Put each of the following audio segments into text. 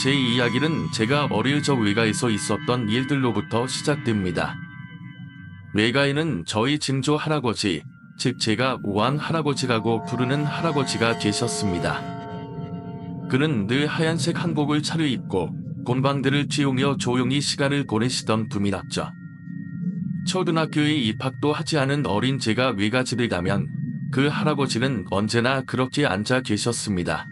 제 이야기는 제가 어릴 적 외가에서 있었던 일들로부터 시작됩니다. 외가에는 저희 증조 할아버지, 즉 제가 우왕 할아버지라고 부르는 할아버지가 계셨습니다. 그는 늘 하얀색 한복을 차려입고 곤방들을 쥐우며 조용히 시간을 보내시던 분이었죠. 초등학교에 입학도 하지 않은 어린 제가 외가집에 가면 그 할아버지는 언제나 그렇게 앉아 계셨습니다.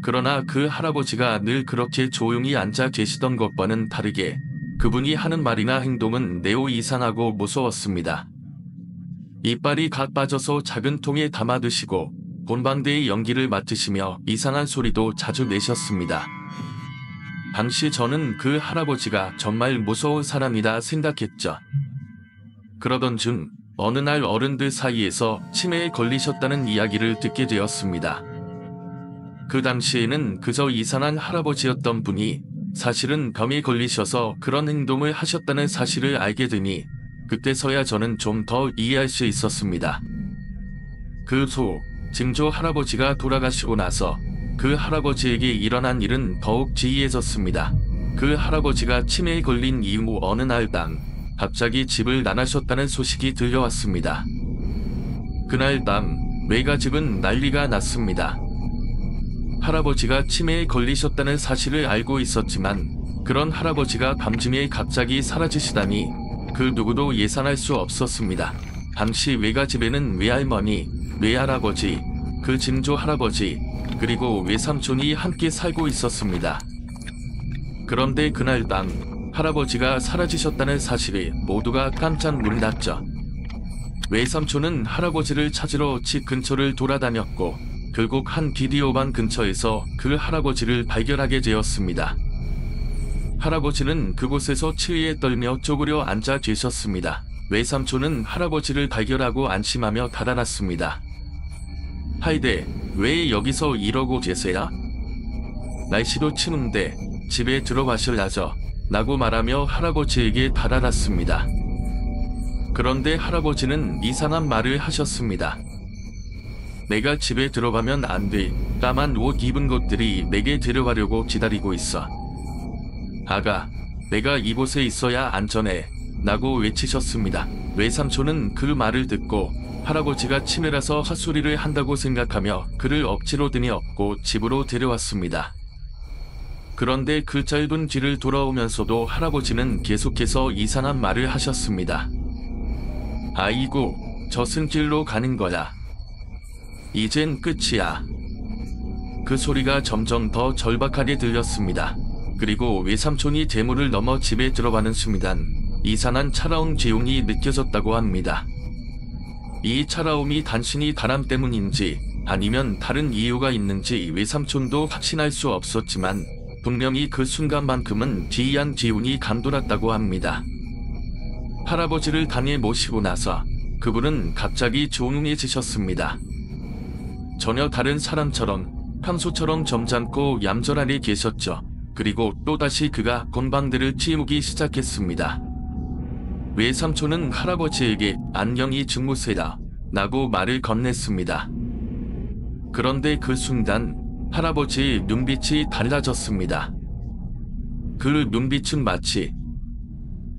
그러나 그 할아버지가 늘 그렇게 조용히 앉아 계시던 것과는 다르게 그분이 하는 말이나 행동은 매우 이상하고 무서웠습니다. 이빨이 갓 빠져서 작은 통에 담아 드시고 곤방대의 연기를 맡으시며 이상한 소리도 자주 내셨습니다. 당시 저는 그 할아버지가 정말 무서운 사람이다 생각했죠. 그러던 중 어느 날 어른들 사이에서 치매에 걸리셨다는 이야기를 듣게 되었습니다. 그 당시에는 그저 이상한 할아버지였던 분이 사실은 병에 걸리셔서 그런 행동을 하셨다는 사실을 알게 되니 그때서야 저는 좀 더 이해할 수 있었습니다. 그 후 증조 할아버지가 돌아가시고 나서 그 할아버지에게 일어난 일은 더욱 지이해졌습니다. 그 할아버지가 치매에 걸린 이후 어느 날 밤 갑자기 집을 나가셨다는 소식이 들려왔습니다. 그날 밤 외가집은 난리가 났습니다. 할아버지가 치매에 걸리셨다는 사실을 알고 있었지만 그런 할아버지가 밤중에 갑자기 사라지시다니 그 누구도 예상할 수 없었습니다. 당시 외가집에는 외할머니, 외할아버지, 그 증조 할아버지, 그리고 외삼촌이 함께 살고 있었습니다. 그런데 그날 밤 할아버지가 사라지셨다는 사실에 모두가 깜짝 놀랐죠. 외삼촌은 할아버지를 찾으러 집 근처를 돌아다녔고 결국 한 비디오방 근처에서 그 할아버지를 발견하게 되었습니다. 할아버지는 그곳에서 추위에 떨며 쪼그려 앉아 계셨습니다. 외삼촌은 할아버지를 발견하고 안심하며 달아났습니다. 하이데, 왜 여기서 이러고 계세요? 날씨도 추운데 집에 들어가실라죠? 라고 말하며 할아버지에게 달아났습니다. 그런데 할아버지는 이상한 말을 하셨습니다. 내가 집에 들어가면 안 돼. 까만 옷 입은 것들이 내게 데려가려고 기다리고 있어. 아가, 내가 이곳에 있어야 안전해. 라고 외치셨습니다. 외삼촌은 그 말을 듣고 할아버지가 치매라서 헛소리를 한다고 생각하며 그를 억지로 등에 업고 집으로 데려왔습니다. 그런데 그 짧은 길을 돌아오면서도 할아버지는 계속해서 이상한 말을 하셨습니다. 아이고, 저승길로 가는 거야. 이젠 끝이야. 그 소리가 점점 더 절박하게 들렸습니다. 그리고 외삼촌이 대문을 넘어 집에 들어가는 순간 이상한 차가운 기운이 느껴졌다고 합니다. 이 차가움이 단순히 바람 때문인지 아니면 다른 이유가 있는지 외삼촌도 확신할 수 없었지만 분명히 그 순간만큼은 기이한 기운이 감돌았다고 합니다. 할아버지를 방에 모시고 나서 그분은 갑자기 조용해지셨습니다. 전혀 다른 사람처럼 평소처럼 점잖고 얌전하게 계셨죠. 그리고 또다시 그가 곤방들을 치우기 시작했습니다. 외삼촌은 할아버지에게 안녕히 주무세라 라고 말을 건넸습니다. 그런데 그 순간 할아버지의 눈빛이 달라졌습니다. 그 눈빛은 마치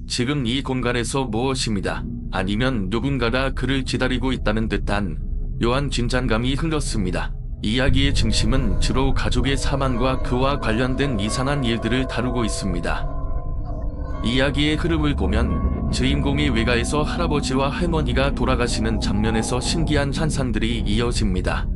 지금 이 공간에서 무엇입니다. 아니면 누군가가 그를 기다리고 있다는 듯한 묘한 긴장감이 흘렀습니다. 이야기의 중심은 주로 가족의 사망과 그와 관련된 이상한 일들을 다루고 있습니다. 이야기의 흐름을 보면 주인공의 외가에서 할아버지와 할머니가 돌아가시는 장면에서 신기한 현상들이 이어집니다.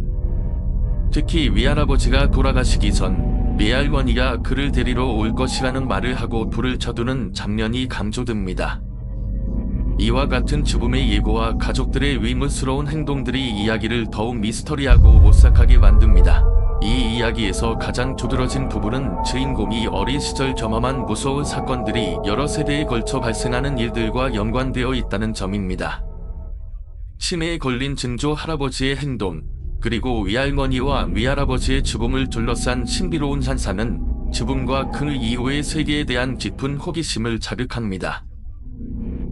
특히 외할아버지가 돌아가시기 전 외할머니가 그를 데리러 올 것이라는 말을 하고 불을 쳐두는 장면이 강조됩니다. 이와 같은 죽음의 예고와 가족들의 의문스러운 행동들이 이야기를 더욱 미스터리하고 오싹하게 만듭니다. 이 이야기에서 가장 두드러진 부분은 주인공이 어린 시절 경험한 무서운 사건들이 여러 세대에 걸쳐 발생하는 일들과 연관되어 있다는 점입니다. 치매에 걸린 증조 할아버지의 행동, 그리고 외할머니와 외할아버지의 죽음을 둘러싼 신비로운 현상은 죽음과 그 이후의 세계에 대한 깊은 호기심을 자극합니다.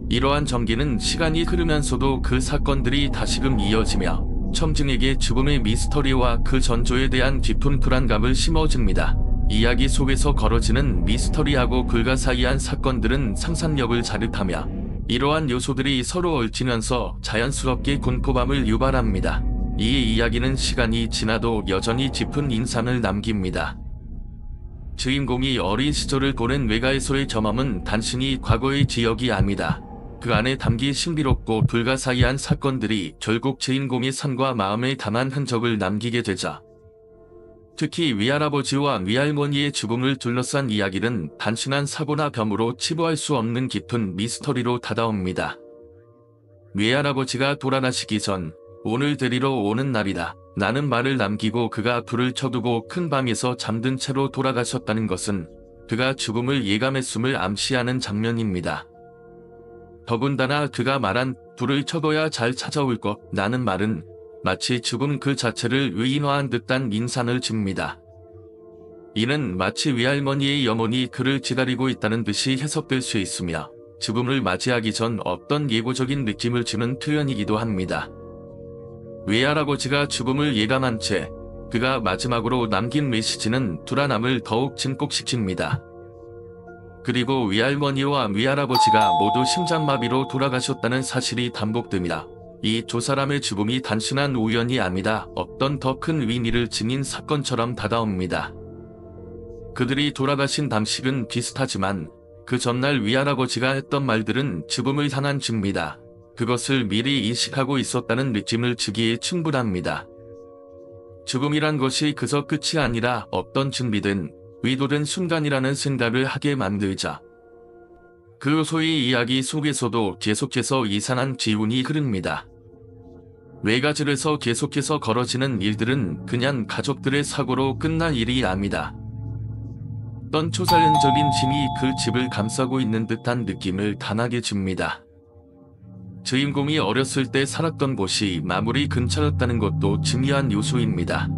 이러한 전개는 시간이 흐르면서도 그 사건들이 다시금 이어지며 청중에게 죽음의 미스터리와 그 전조에 대한 깊은 불안감을 심어줍니다. 이야기 속에서 벌어지는 미스터리하고 불가사의한 사건들은 상상력을 자극하며 이러한 요소들이 서로 얽히면서 자연스럽게 공포감을 유발합니다. 이 이야기는 시간이 지나도 여전히 짙은 인상을 남깁니다. 주인공이 어린 시절을 보낸 외가에서의 경험은 단순히 과거의 기억이 아니다. 그 안에 담긴 신비롭고 불가사의한 사건들이 결국 주인공의 삶과 마음에 강한 흔적을 남기게 되자. 특히 위할아버지와 위할머니의 죽음을 둘러싼 이야기는 단순한 사고나 병으로 치부할 수 없는 깊은 미스터리로 다가옵니다. 위할아버지가 돌아가시기 전 "오늘 데리러 오는 날이다 라는 말을 남기고 그가 불을 켜두고 큰 방에서 잠든 채로 돌아가셨다는 것은 그가 죽음을 예감했음을 암시하는 장면입니다. 더군다나 그가 말한 "불을 켜둬야 잘 찾아올 것" 라는 말은 마치 죽음 그 자체를 의인화한 듯한 인상을 줍니다. 이는 마치 위할머니의 영혼이 그를 기다리고 있다는 듯이 해석될 수 있으며 죽음을 맞이하기 전 어떤 예고적인 느낌을 주는 표현이기도 합니다. 외할아버지가 죽음을 예감한 채 그가 마지막으로 남긴 메시지는 불안함을 더욱 증폭시킵니다. 그리고 위할머니와 위할아버지가 모두 심장마비로 돌아가셨다는 사실이 반복됩니다. 이 두 사람의 죽음이 단순한 우연이 아니다 어떤 더 큰 의미를 지닌 사건처럼 다가옵니다. 그들이 돌아가신 방식은 비슷하지만 그 전날 위할아버지가 했던 말들은 죽음을 향한 준비다. 그것을 미리 인식하고 있었다는 느낌을 주기에 충분합니다. 죽음이란 것이 그저 끝이 아니라 어떤 준비된 의도된 순간이라는 생각을 하게 만들자. 그 소위 이야기 속에서도 계속해서 이상한 기운이 흐릅니다. 외가들에서 계속해서 벌어지는 일들은 그냥 가족들의 사고로 끝날 일이 아니다. 어떤 초자연적인 힘이 그 집을 감싸고 있는 듯한 느낌을 강하게 줍니다. 주인공이 어렸을 때 살았던 곳이 마무리 근처였다는 것도 중요한 요소입니다.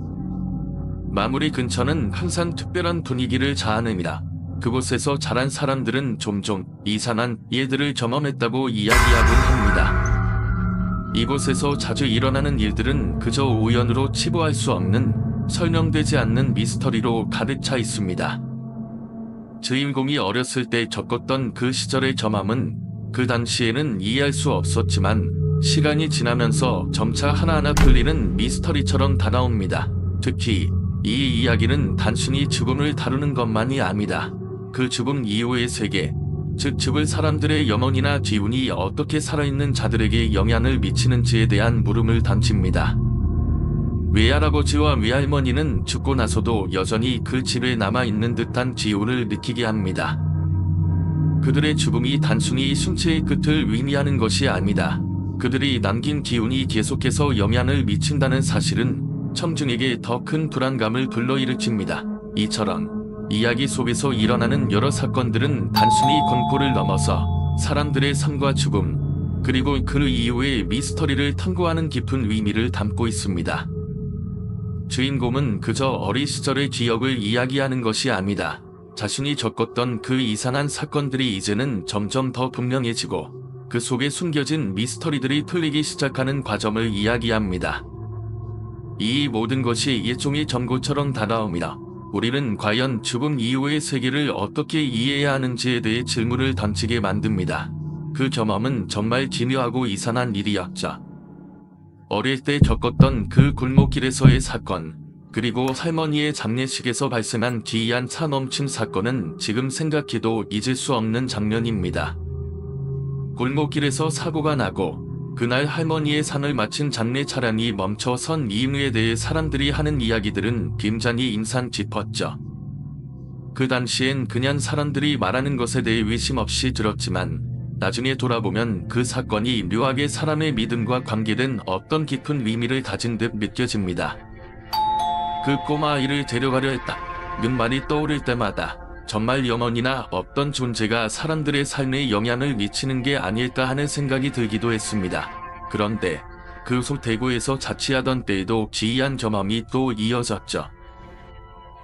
마무리 근처는 항상 특별한 분위기를 자아냅니다. 그곳에서 자란 사람들은 종종 이상한 일들을 경험했다고 이야기하곤 합니다. 이곳에서 자주 일어나는 일들은 그저 우연으로 치부할 수 없는 설명되지 않는 미스터리로 가득 차 있습니다. 주인공이 어렸을 때 겪었던 그 시절의 경험은 그 당시에는 이해할 수 없었지만 시간이 지나면서 점차 하나하나 풀리는 미스터리처럼 다가옵니다. 특히 이 이야기는 단순히 죽음을 다루는 것만이 아니다. 그 죽음 이후의 세계, 즉 죽을 사람들의 영혼이나 기운이 어떻게 살아있는 자들에게 영향을 미치는지에 대한 물음을 던집니다. 외할아버지와 외할머니는 죽고 나서도 여전히 그 집에 남아있는 듯한 기운을 느끼게 합니다. 그들의 죽음이 단순히 숨체의 끝을 의미하는 것이 아니다. 그들이 남긴 기운이 계속해서 영향을 미친다는 사실은 청중에게 더 큰 불안감을 불러일으킵니다. 이처럼 이야기 속에서 일어나는 여러 사건들은 단순히 공포를 넘어서 사람들의 삶과 죽음, 그리고 그 이후의 미스터리를 탐구하는 깊은 의미를 담고 있습니다. 주인공은 그저 어린 시절의 기억을 이야기하는 것이 아니다. 자신이 겪었던 그 이상한 사건들이 이제는 점점 더 분명해지고 그 속에 숨겨진 미스터리들이 풀리기 시작하는 과정을 이야기합니다. 이 모든 것이 일종의 경고처럼 다가옵니다. 우리는 과연 죽음 이후의 세계를 어떻게 이해해야 하는지에 대해 질문을 던지게 만듭니다. 그 경험은 정말 기묘하고 이상한 일이었죠. 어릴 때 겪었던 그 골목길에서의 사건, 그리고 할머니의 장례식에서 발생한 기이한 차 넘친 사건은 지금 생각해도 잊을 수 없는 장면입니다. 골목길에서 사고가 나고 그날 할머니의 상을 마친 장례 차량이 멈춰 선 이유에 대해 사람들이 하는 이야기들은 굉장히 인상 깊었죠. 그 당시엔 그냥 사람들이 말하는 것에 대해 의심 없이 들었지만 나중에 돌아보면 그 사건이 묘하게 사람의 믿음과 관계된 어떤 깊은 의미를 가진 듯 느껴집니다. 그 꼬마 아이를 데려가려 했다. 그 말이 떠오를 때마다 정말 영혼이나 어떤 존재가 사람들의 삶에 영향을 미치는 게 아닐까 하는 생각이 들기도 했습니다. 그런데 그 소대구에서 자취하던 때에도 기이한 경험이 또 이어졌죠.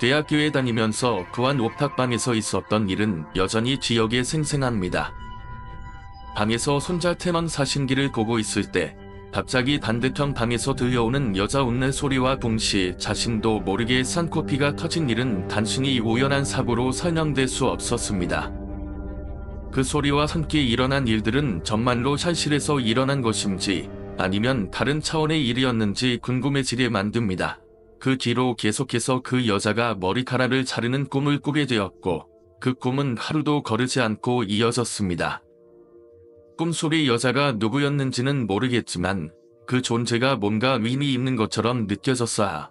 대학교에 다니면서 구한 옥탑방에서 있었던 일은 여전히 기억에 생생합니다. 방에서 손자 태만 사신기를 보고 있을 때 갑자기 반대편 방에서 들려오는 여자 웃는 소리와 동시에 자신도 모르게 쌍코피가 터진 일은 단순히 우연한 사고로 설명될 수 없었습니다. 그 소리와 함께 일어난 일들은 정말로 현실에서 일어난 것인지 아니면 다른 차원의 일이었는지 궁금해지게 만듭니다. 그 뒤로 계속해서 그 여자가 머리카락을 자르는 꿈을 꾸게 되었고 그 꿈은 하루도 거르지 않고 이어졌습니다. 꿈속의 여자가 누구였는지는 모르겠지만 그 존재가 뭔가 의미 있는 것처럼 느껴졌어요.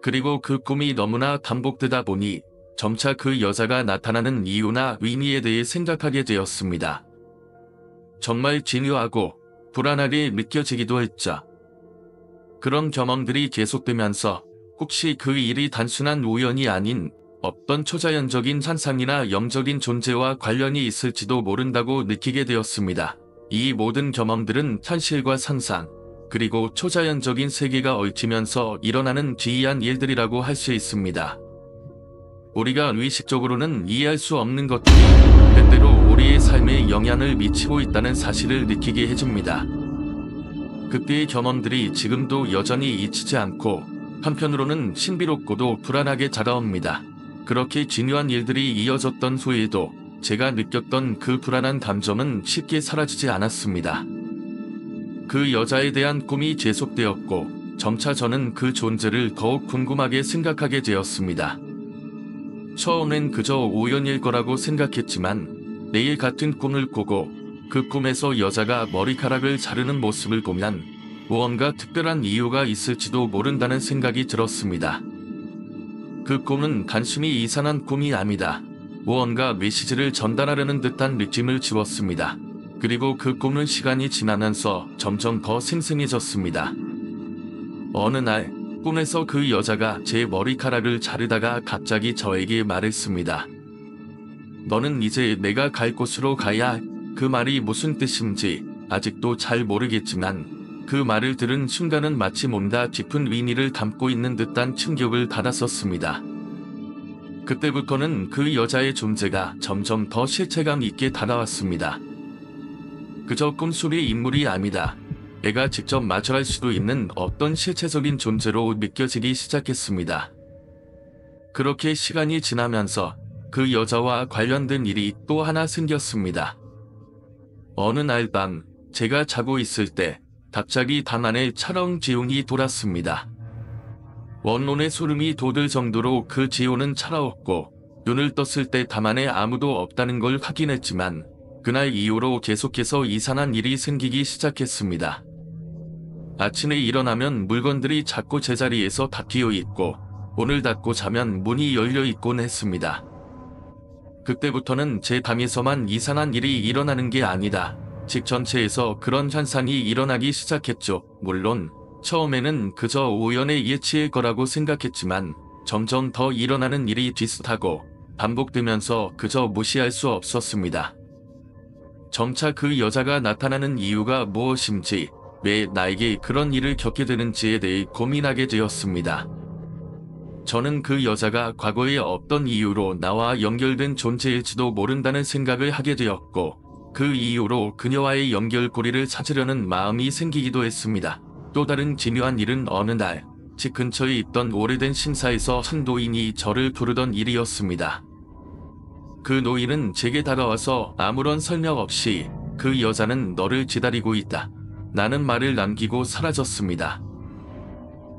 그리고 그 꿈이 너무나 반복되다 보니 점차 그 여자가 나타나는 이유나 의미에 대해 생각하게 되었습니다. 정말 진유하고 불안하게 느껴지기도 했죠. 그런 경험들이 계속되면서 혹시 그 일이 단순한 우연이 아닌 어떤 초자연적인 현상이나 영적인 존재와 관련이 있을지도 모른다고 느끼게 되었습니다. 이 모든 경험들은 현실과 상상, 그리고 초자연적인 세계가 얽히면서 일어나는 기이한 일들이라고 할 수 있습니다. 우리가 의식적으로는 이해할 수 없는 것들이 때때로 우리의 삶에 영향을 미치고 있다는 사실을 느끼게 해줍니다. 그때의 경험들이 지금도 여전히 잊히지 않고 한편으로는 신비롭고도 불안하게 다가옵니다. 그렇게 진유한 일들이 이어졌던 후에도 제가 느꼈던 그 불안한 감정은 쉽게 사라지지 않았습니다. 그 여자에 대한 꿈이 계속되었고 점차 저는 그 존재를 더욱 궁금하게 생각하게 되었습니다. 처음엔 그저 우연일 거라고 생각했지만 매일 같은 꿈을 꾸고 그 꿈에서 여자가 머리카락을 자르는 모습을 보면 무언가 특별한 이유가 있을지도 모른다는 생각이 들었습니다. 그 꿈은 단순히 이상한 꿈이 아니다. 무언가 메시지를 전달하려는 듯한 느낌을 주었습니다. 그리고 그 꿈은 시간이 지나면서 점점 더 생생해졌습니다. 어느 날 꿈에서 그 여자가 제 머리카락을 자르다가 갑자기 저에게 말했습니다. 너는 이제 내가 갈 곳으로 가야 해. 그 말이 무슨 뜻인지 아직도 잘 모르겠지만 그 말을 들은 순간은 마치 뭔가 깊은 의미를 담고 있는 듯한 충격을 받았었습니다. 그때부터는 그 여자의 존재가 점점 더 실체감 있게 다가왔습니다. 그저 꿈속의 인물이 아니다. 내가 직접 마주할 수도 있는 어떤 실체적인 존재로 느껴지기 시작했습니다. 그렇게 시간이 지나면서 그 여자와 관련된 일이 또 하나 생겼습니다. 어느 날 밤 제가 자고 있을 때 갑자기 방 안에 차가운 기운이 돌았습니다. 원론의 소름이 돋을 정도로 그 기운은 차가웠고 눈을 떴을 때 방 안에 아무도 없다는 걸 확인했지만 그날 이후로 계속해서 이상한 일이 생기기 시작했습니다. 아침에 일어나면 물건들이 자꾸 제자리에서 다 비어있고 문을 닫고 자면 문이 열려있곤 했습니다. 그때부터는 제 방에서만 이상한 일이 일어나는 게 아니다. 집 전체에서 그런 현상이 일어나기 시작했죠. 물론 처음에는 그저 우연의 예치일 거라고 생각했지만 점점 더 일어나는 일이 비슷하고 반복되면서 그저 무시할 수 없었습니다. 점차 그 여자가 나타나는 이유가 무엇인지, 왜 나에게 그런 일을 겪게 되는지에 대해 고민하게 되었습니다. 저는 그 여자가 과거에 어떤 이유로 나와 연결된 존재일지도 모른다는 생각을 하게 되었고 그 이후로 그녀와의 연결고리를 찾으려는 마음이 생기기도 했습니다. 또 다른 기묘한 일은 어느 날 집 근처에 있던 오래된 신사에서 한 노인이 저를 부르던 일이었습니다. 그 노인은 제게 다가와서 아무런 설명 없이 그 여자는 너를 기다리고 있다. 라는 말을 남기고 사라졌습니다.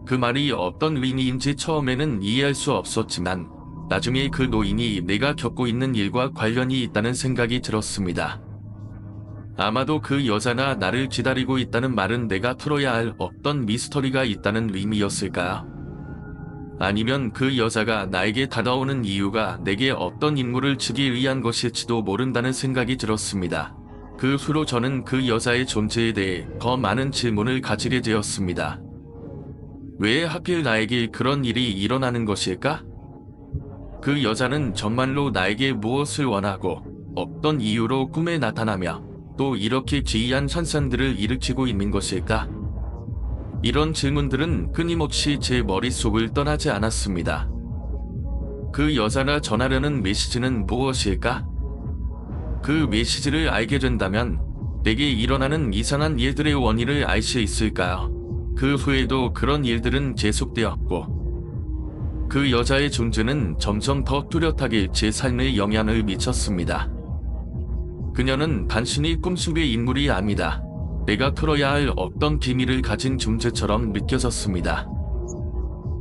그 말이 어떤 의미인지 처음에는 이해할 수 없었지만 나중에 그 노인이 내가 겪고 있는 일과 관련이 있다는 생각이 들었습니다. 아마도 그 여자가 나를 기다리고 있다는 말은 내가 풀어야 할 어떤 미스터리가 있다는 의미였을까? 아니면 그 여자가 나에게 다가오는 이유가 내게 어떤 임무를 주기 위한 것일지도 모른다는 생각이 들었습니다. 그 후로 저는 그 여자의 존재에 대해 더 많은 질문을 가지게 되었습니다. 왜 하필 나에게 그런 일이 일어나는 것일까? 그 여자는 정말로 나에게 무엇을 원하고 어떤 이유로 꿈에 나타나며 또 이렇게 기이한 현상들을 일으키고 있는 것일까? 이런 질문들은 끊임없이 제 머릿속을 떠나지 않았습니다. 그 여자가 전하려는 메시지는 무엇일까? 그 메시지를 알게 된다면 내게 일어나는 이상한 일들의 원인을 알 수 있을까요? 그 후에도 그런 일들은 계속되었고 그 여자의 존재는 점점 더 뚜렷하게 제 삶에 영향을 미쳤습니다. 그녀는 단순히 꿈속의 인물이 아니다. 내가 풀어야 할 어떤 비밀을 가진 존재처럼 느껴졌습니다.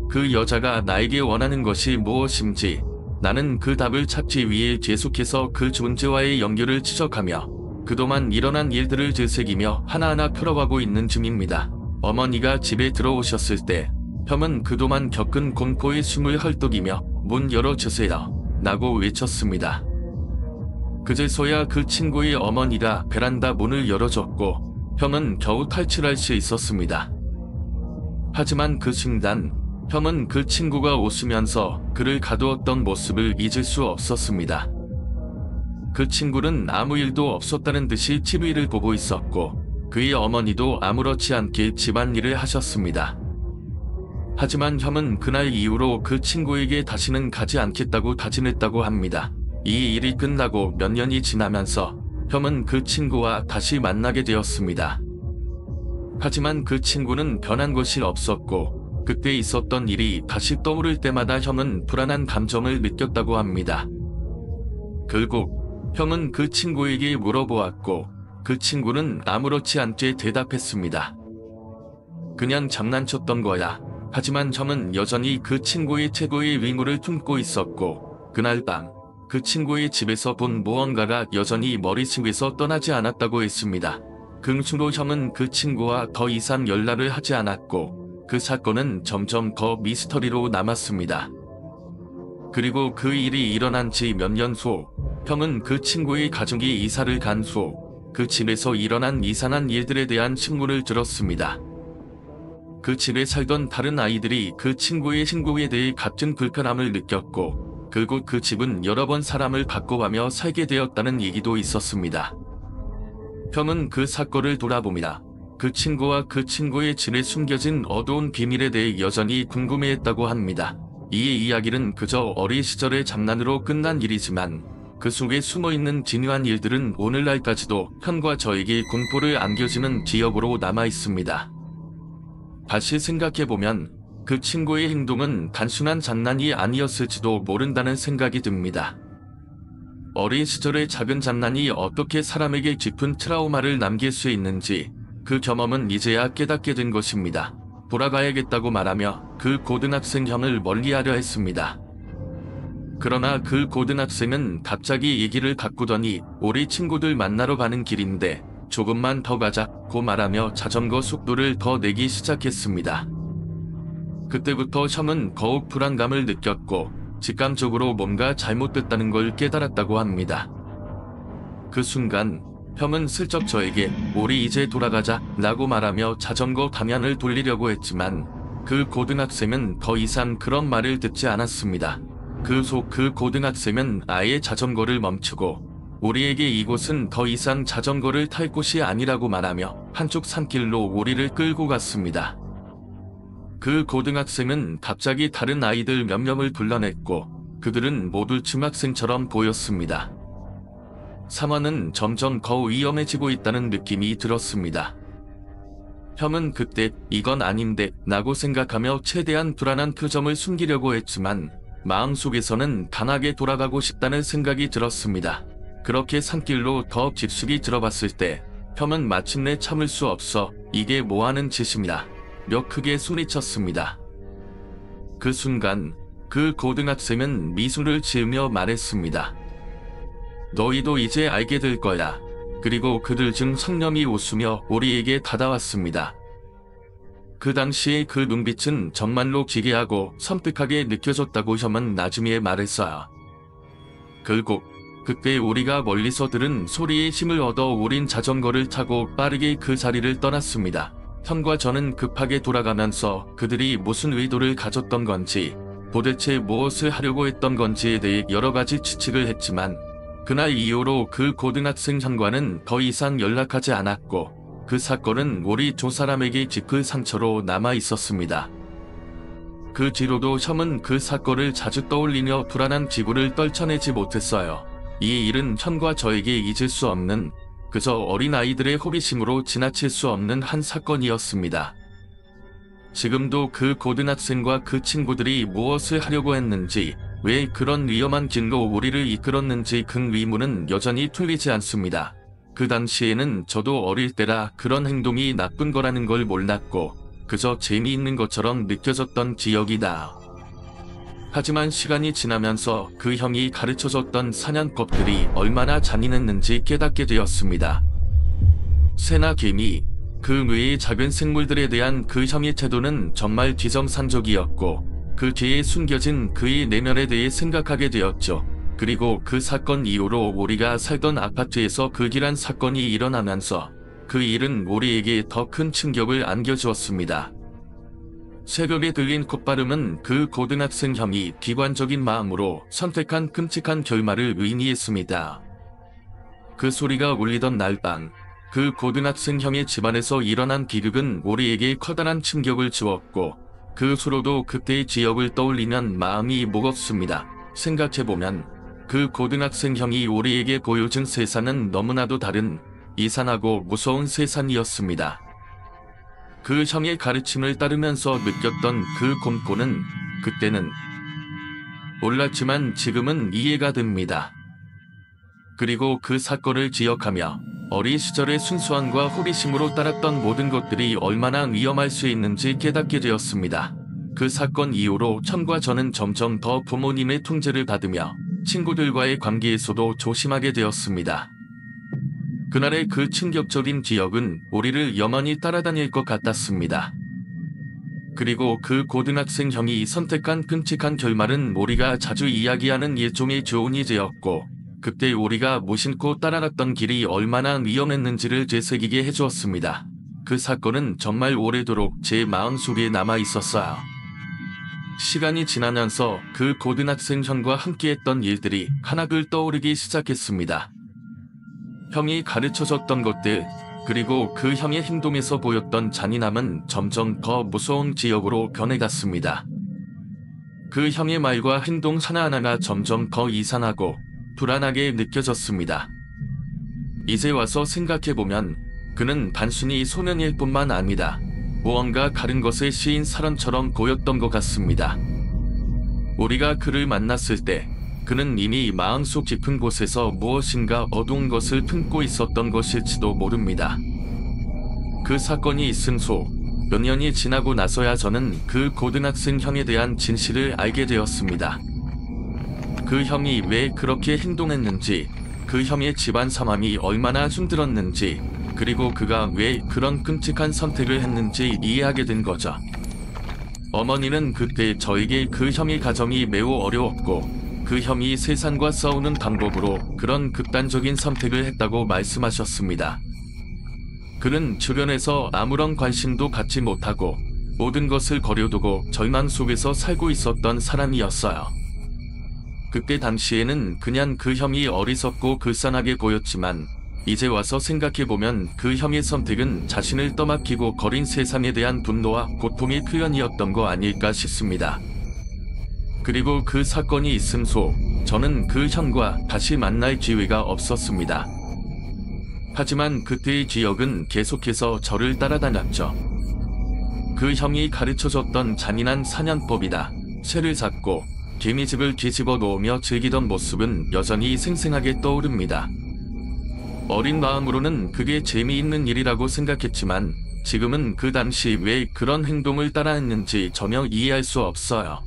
그 여자가 나에게 원하는 것이 무엇인지 나는 그 답을 찾기 위해 계속해서 그 존재와의 연결을 추적하며 그동안 일어난 일들을 되새기며 하나하나 풀어가고 있는 중입니다. 어머니가 집에 들어오셨을 때 혐은 그동안 겪은 공포의 숨을 헐떡이며 문 열어주세요 라고 외쳤습니다. 그제서야 그 친구의 어머니가 베란다 문을 열어줬고 혐은 겨우 탈출할 수 있었습니다. 하지만 그 순간 혐은 그 친구가 웃으면서 그를 가두었던 모습을 잊을 수 없었습니다. 그 친구는 아무 일도 없었다는 듯이 TV를 보고 있었고 그의 어머니도 아무렇지 않게 집안일을 하셨습니다. 하지만 혐은 그날 이후로 그 친구에게 다시는 가지 않겠다고 다짐했다고 합니다. 이 일이 끝나고 몇 년이 지나면서 혐은 그 친구와 다시 만나게 되었습니다. 하지만 그 친구는 변한 것이 없었고 그때 있었던 일이 다시 떠오를 때마다 혐은 불안한 감정을 느꼈다고 합니다. 결국 혐은 그 친구에게 물어보았고 그 친구는 아무렇지 않게 대답했습니다. 그냥 장난쳤던 거야. 하지만 혐은 여전히 그 친구의 최고의 의무를 품고 있었고 그날 밤 그 친구의 집에서 본 무언가가 여전히 머릿속에서 떠나지 않았다고 했습니다. 그 후로 혐은 그 친구와 더 이상 연락을 하지 않았고 그 사건은 점점 더 미스터리로 남았습니다. 그리고 그 일이 일어난 지 몇 년 후 혐은 그 친구의 가족이 이사를 간 후 그 집에서 일어난 이상한 일들에 대한 신문을 들었습니다. 그 집에 살던 다른 아이들이 그 친구의 신고에 대해 같은 불편함을 느꼈고 결국 그 집은 여러 번 사람을 바꿔가며 살게 되었다는 얘기도 있었습니다. 혐은 그 사건을 돌아봅니다. 그 친구와 그 친구의 집에 숨겨진 어두운 비밀에 대해 여전히 궁금해했다고 합니다. 이 이야기는 그저 어린 시절의 장난으로 끝난 일이지만 그 속에 숨어있는 진유한 일들은 오늘날까지도 혐과 저에게 공포를 안겨주는 기억으로 남아있습니다. 다시 생각해보면 그 친구의 행동은 단순한 장난이 아니었을지도 모른다는 생각이 듭니다. 어린 시절의 작은 장난이 어떻게 사람에게 깊은 트라우마를 남길 수 있는지 그 경험은 이제야 깨닫게 된 것입니다. 돌아가야겠다고 말하며 그 고등학생 형을 멀리하려 했습니다. 그러나 그 고등학생은 갑자기 얘기를 바꾸더니 우리 친구들 만나러 가는 길인데 조금만 더 가자고 말하며 자전거 속도를 더 내기 시작했습니다. 그때부터 혐은 더욱 불안감을 느꼈고 직감적으로 뭔가 잘못됐다는 걸 깨달았다고 합니다. 그 순간 혐은 슬쩍 저에게 우리 이제 돌아가자 라고 말하며 자전거 방향을 돌리려고 했지만 그 고등학생은 더 이상 그런 말을 듣지 않았습니다. 그 고등학생은 아예 자전거를 멈추고 우리에게 이곳은 더 이상 자전거를 탈 곳이 아니라고 말하며 한쪽 산길로 우리를 끌고 갔습니다. 그 고등학생은 갑자기 다른 아이들 몇 명을 불러냈고 그들은 모두 중학생처럼 보였습니다. 상황은 점점 더 위험해지고 있다는 느낌이 들었습니다. 혐은 그때 이건 아닌데 라고 생각하며 최대한 불안한 표정을 숨기려고 했지만 마음속에서는 강하게 돌아가고 싶다는 생각이 들었습니다. 그렇게 산길로 더 깊숙이 들어봤을 때 혐은 마침내 참을 수 없어 이게 뭐하는 짓입니다. 며 크게 소리쳤습니다. 그 순간 그 고등학생은 미소를 지으며 말했습니다. 너희도 이제 알게 될 거야. 그리고 그들 중 성령이 웃으며 우리에게 다가왔습니다. 그 당시의 그 눈빛은 정말로 기괴하고 섬뜩하게 느껴졌다고 혐은 나중에 말했어요. 결국 그때 우리가 멀리서 들은 소리에 힘을 얻어 우린 자전거를 타고 빠르게 그 자리를 떠났습니다. 혐과 저는 급하게 돌아가면서 그들이 무슨 의도를 가졌던 건지 도대체 무엇을 하려고 했던 건지에 대해 여러 가지 추측을 했지만 그날 이후로 그 고등학생 혐과는 더 이상 연락하지 않았고 그 사건은 우리 두 사람에게 깊은 상처로 남아 있었습니다. 그 뒤로도 혐은 그 사건을 자주 떠올리며 불안한 기분을 떨쳐내지 못했어요. 이 일은 혐과 저에게 잊을 수 없는 그저 어린아이들의 호기심으로 지나칠 수 없는 한 사건이었습니다. 지금도 그 고등학생과 그 친구들이 무엇을 하려고 했는지, 왜 그런 위험한 길로 우리를 이끌었는지 그 의문은 여전히 풀리지 않습니다. 그 당시에는 저도 어릴 때라 그런 행동이 나쁜 거라는 걸 몰랐고 그저 재미있는 것처럼 느껴졌던 기억이다. 하지만 시간이 지나면서 그 형이 가르쳐줬던 사냥법들이 얼마나 잔인했는지 깨닫게 되었습니다. 새나 개미, 그 외의 작은 생물들에 대한 그 형의 태도는 정말 비정상적이었고 그 뒤에 숨겨진 그의 내면에 대해 생각하게 되었죠. 그리고 그 사건 이후로 우리가 살던 아파트에서 극일한 사건이 일어나면서 그 일은 우리에게 더 큰 충격을 안겨주었습니다. 새벽에 들린 콧발음은 그 고등학생 형이 비관적인 마음으로 선택한 끔찍한 결말을 의미했습니다. 그 소리가 울리던 날 밤, 그 고등학생 형의 집안에서 일어난 비극은 우리에게 커다란 충격을 주었고 그 수로도 그때의 기억을 떠올리면 마음이 무겁습니다. 생각해보면 그 고등학생 형이 우리에게 보여준 세상은 너무나도 다른 이상하고 무서운 세상이었습니다. 그 형의 가르침을 따르면서 느꼈던 그 공포는 그때는 몰랐지만 지금은 이해가 됩니다. 그리고 그 사건을 기억하며 어린 시절의 순수함과 호기심으로 따랐던 모든 것들이 얼마나 위험할 수 있는지 깨닫게 되었습니다. 그 사건 이후로 형과 저는 점점 더 부모님의 통제를 받으며 친구들과의 관계에서도 조심하게 되었습니다. 그날의 그 충격적인 기억은 우리를 영원히 따라다닐 것 같았습니다. 그리고 그 고등학생 형이 선택한 끔찍한 결말은 우리가 자주 이야기하는 일종의 교훈이 되었고 그때 우리가 무심코 따라갔던 길이 얼마나 위험했는지를 되새기게 해주었습니다. 그 사건은 정말 오래도록 제 마음속에 남아 있었어요. 시간이 지나면서 그 고등학생 형과 함께했던 일들이 하나둘 떠오르기 시작했습니다. 형이 가르쳐줬던 것들, 그리고 그 형의 행동에서 보였던 잔인함은 점점 더 무서운 기억으로 변해갔습니다. 그 형의 말과 행동 하나하나가 점점 더 이상하고 불안하게 느껴졌습니다. 이제 와서 생각해보면 그는 단순히 소년일 뿐만 아니라 무언가 다른 것에 시인 사람처럼 보였던 것 같습니다. 우리가 그를 만났을 때 그는 이미 마음속 깊은 곳에서 무엇인가 어두운 것을 품고 있었던 것일지도 모릅니다. 그 사건이 있은 후 몇 년이 지나고 나서야 저는 그 고등학생 형에 대한 진실을 알게 되었습니다. 그 형이 왜 그렇게 행동했는지, 그 형의 집안 상황이 얼마나 힘들었는지, 그리고 그가 왜 그런 끔찍한 선택을 했는지 이해하게 된 거죠. 어머니는 그때 저에게 그 형의 가정이 매우 어려웠고 그 형이 세상과 싸우는 방법으로 그런 극단적인 선택을 했다고 말씀하셨습니다. 그는 주변에서 아무런 관심도 갖지 못하고 모든 것을 버려두고 절망 속에서 살고 있었던 사람이었어요. 그때 당시에는 그냥 그 형이 어리석고 불쌍하게 보였지만 이제 와서 생각해보면 그 형의 선택은 자신을 떠맡기고 거린 세상에 대한 분노와 고통의 표현이었던 거 아닐까 싶습니다. 그리고 그 사건이 있은 후 저는 그 형과 다시 만날 기회가 없었습니다. 하지만 그때의 기억은 계속해서 저를 따라다녔죠. 그 형이 가르쳐줬던 잔인한 사냥법이다. 새를 잡고 개미집을 뒤집어 놓으며 즐기던 모습은 여전히 생생하게 떠오릅니다. 어린 마음으로는 그게 재미있는 일이라고 생각했지만 지금은 그 당시 왜 그런 행동을 따라했는지 전혀 이해할 수 없어요.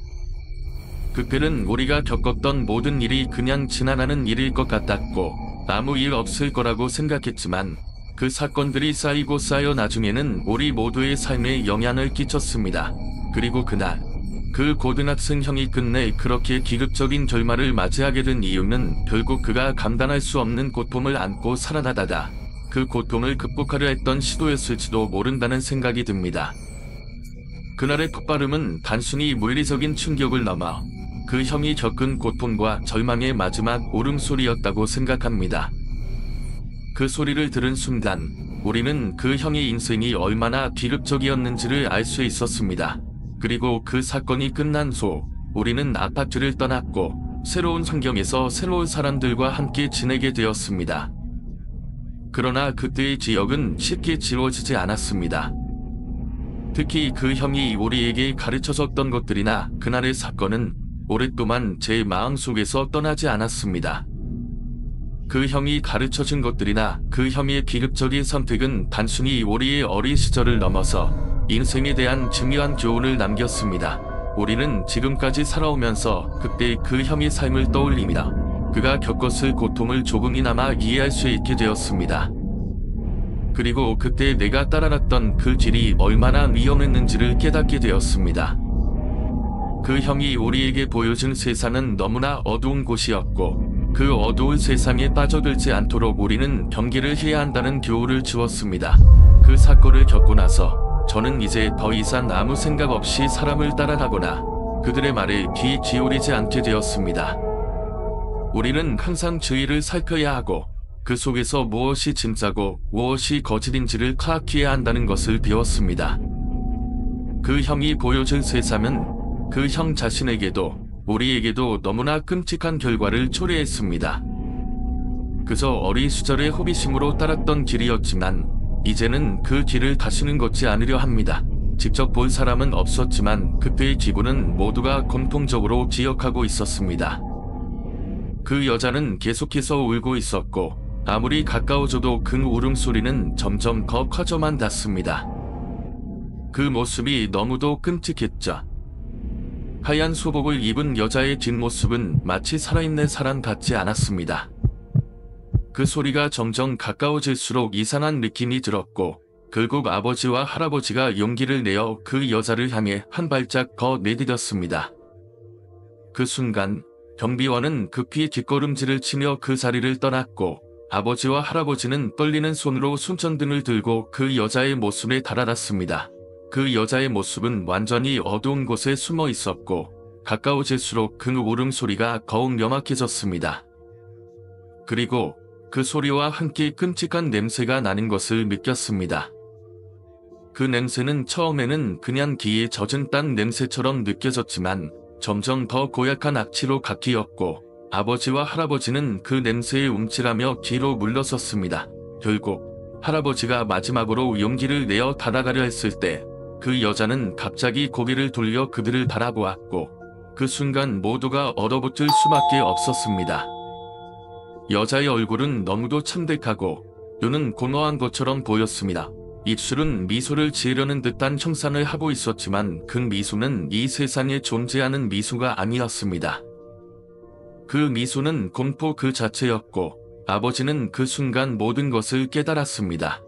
그때는 우리가 겪었던 모든 일이 그냥 지나가는 일일 것 같았고 아무 일 없을 거라고 생각했지만 그 사건들이 쌓이고 쌓여 나중에는 우리 모두의 삶에 영향을 끼쳤습니다. 그리고 그날 그 고등학생 형이 끝내 그렇게 기극적인 결말을 맞이하게 된 이유는 결국 그가 감당할 수 없는 고통을 안고 살아나다가 그 고통을 극복하려 했던 시도였을지도 모른다는 생각이 듭니다. 그날의 폭발음은 단순히 물리적인 충격을 넘어 그 형이 겪은 고통과 절망의 마지막 울음소리였다고 생각합니다. 그 소리를 들은 순간 우리는 그 형의 인생이 얼마나 비극적이었는지를 알 수 있었습니다. 그리고 그 사건이 끝난 후 우리는 아파트를 떠났고 새로운 환경에서 새로운 사람들과 함께 지내게 되었습니다. 그러나 그때의 기억은 쉽게 지워지지 않았습니다. 특히 그 형이 우리에게 가르쳐줬던 것들이나 그날의 사건은 오랫동안 제 마음속에서 떠나지 않았습니다. 그 형이 가르쳐준 것들이나 그 형의 기급적인 선택은 단순히 우리의 어린 시절을 넘어서 인생에 대한 중요한 교훈을 남겼습니다. 우리는 지금까지 살아오면서 그때 그 형의 삶을 떠올립니다. 그가 겪었을 고통을 조금이나마 이해할 수 있게 되었습니다. 그리고 그때 내가 따라갔던 그 길이 얼마나 위험했는지를 깨닫게 되었습니다. 그 형이 우리에게 보여준 세상은 너무나 어두운 곳이었고 그 어두운 세상에 빠져들지 않도록 우리는 경계를 해야 한다는 교훈을 주었습니다. 그 사건을 겪고 나서 저는 이제 더 이상 아무 생각 없이 사람을 따라가거나 그들의 말에 귀 기울이지 않게 되었습니다. 우리는 항상 주위를 살펴야 하고 그 속에서 무엇이 진짜고 무엇이 거짓인지를 파악해야 한다는 것을 배웠습니다. 그 형이 보여준 세상은 그 형 자신에게도 우리에게도 너무나 끔찍한 결과를 초래했습니다. 그저 어린 시절의 호기심으로 따랐던 길이었지만 이제는 그 길을 다시는 걷지 않으려 합니다. 직접 본 사람은 없었지만 그때의 기분은 모두가 공통적으로 기억하고 있었습니다. 그 여자는 계속해서 울고 있었고 아무리 가까워져도 그 울음소리는 점점 더 커져만 갔습니다. 그 모습이 너무도 끔찍했죠. 하얀 소복을 입은 여자의 뒷모습은 마치 살아있는 사람 같지 않았습니다. 그 소리가 점점 가까워질수록 이상한 느낌이 들었고 결국 아버지와 할아버지가 용기를 내어 그 여자를 향해 한 발짝 더 내디뎠습니다. 그 순간 경비원은 급히 뒷걸음질을 치며 그 자리를 떠났고 아버지와 할아버지는 떨리는 손으로 손전등을 들고 그 여자의 모습에 달아났습니다. 그 여자의 모습은 완전히 어두운 곳에 숨어 있었고 가까워질수록 그 울음소리가 더욱 명확해졌습니다. 그리고 그 소리와 함께 끔찍한 냄새가 나는 것을 느꼈습니다. 그 냄새는 처음에는 그냥 기에 젖은 땅 냄새처럼 느껴졌지만 점점 더 고약한 악취로 바뀌었고 아버지와 할아버지는 그 냄새에 움찔하며 뒤로 물러섰습니다. 결국 할아버지가 마지막으로 용기를 내어 다가가려 했을 때 그 여자는 갑자기 고개를 돌려 그들을 바라보았고 그 순간 모두가 얼어붙을 수밖에 없었습니다. 여자의 얼굴은 너무도 참득하고 눈은 공허한 것처럼 보였습니다. 입술은 미소를 지으려는 듯한 형상을 하고 있었지만 그 미소는 이 세상에 존재하는 미소가 아니었습니다. 그 미소는 공포 그 자체였고 아버지는 그 순간 모든 것을 깨달았습니다.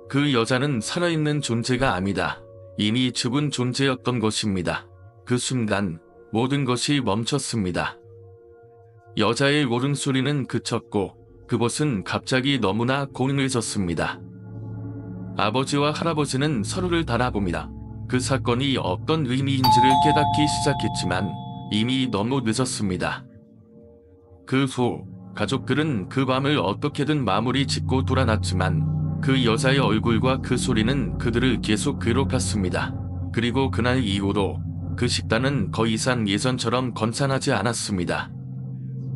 그 여자는 살아있는 존재가 아니다. 이미 죽은 존재였던 것입니다. 그 순간 모든 것이 멈췄습니다. 여자의 울음소리는 그쳤고 그곳은 갑자기 너무나 공허해졌습니다. 아버지와 할아버지는 서로를 바라봅니다. 그 사건이 어떤 의미인지를 깨닫기 시작했지만 이미 너무 늦었습니다. 그 후 가족들은 그 밤을 어떻게든 마무리 짓고 돌아났지만 그 여자의 얼굴과 그 소리는 그들을 계속 괴롭혔습니다. 그리고 그날 이후로 그 식당은 더 이상 예전처럼 건산하지 않았습니다.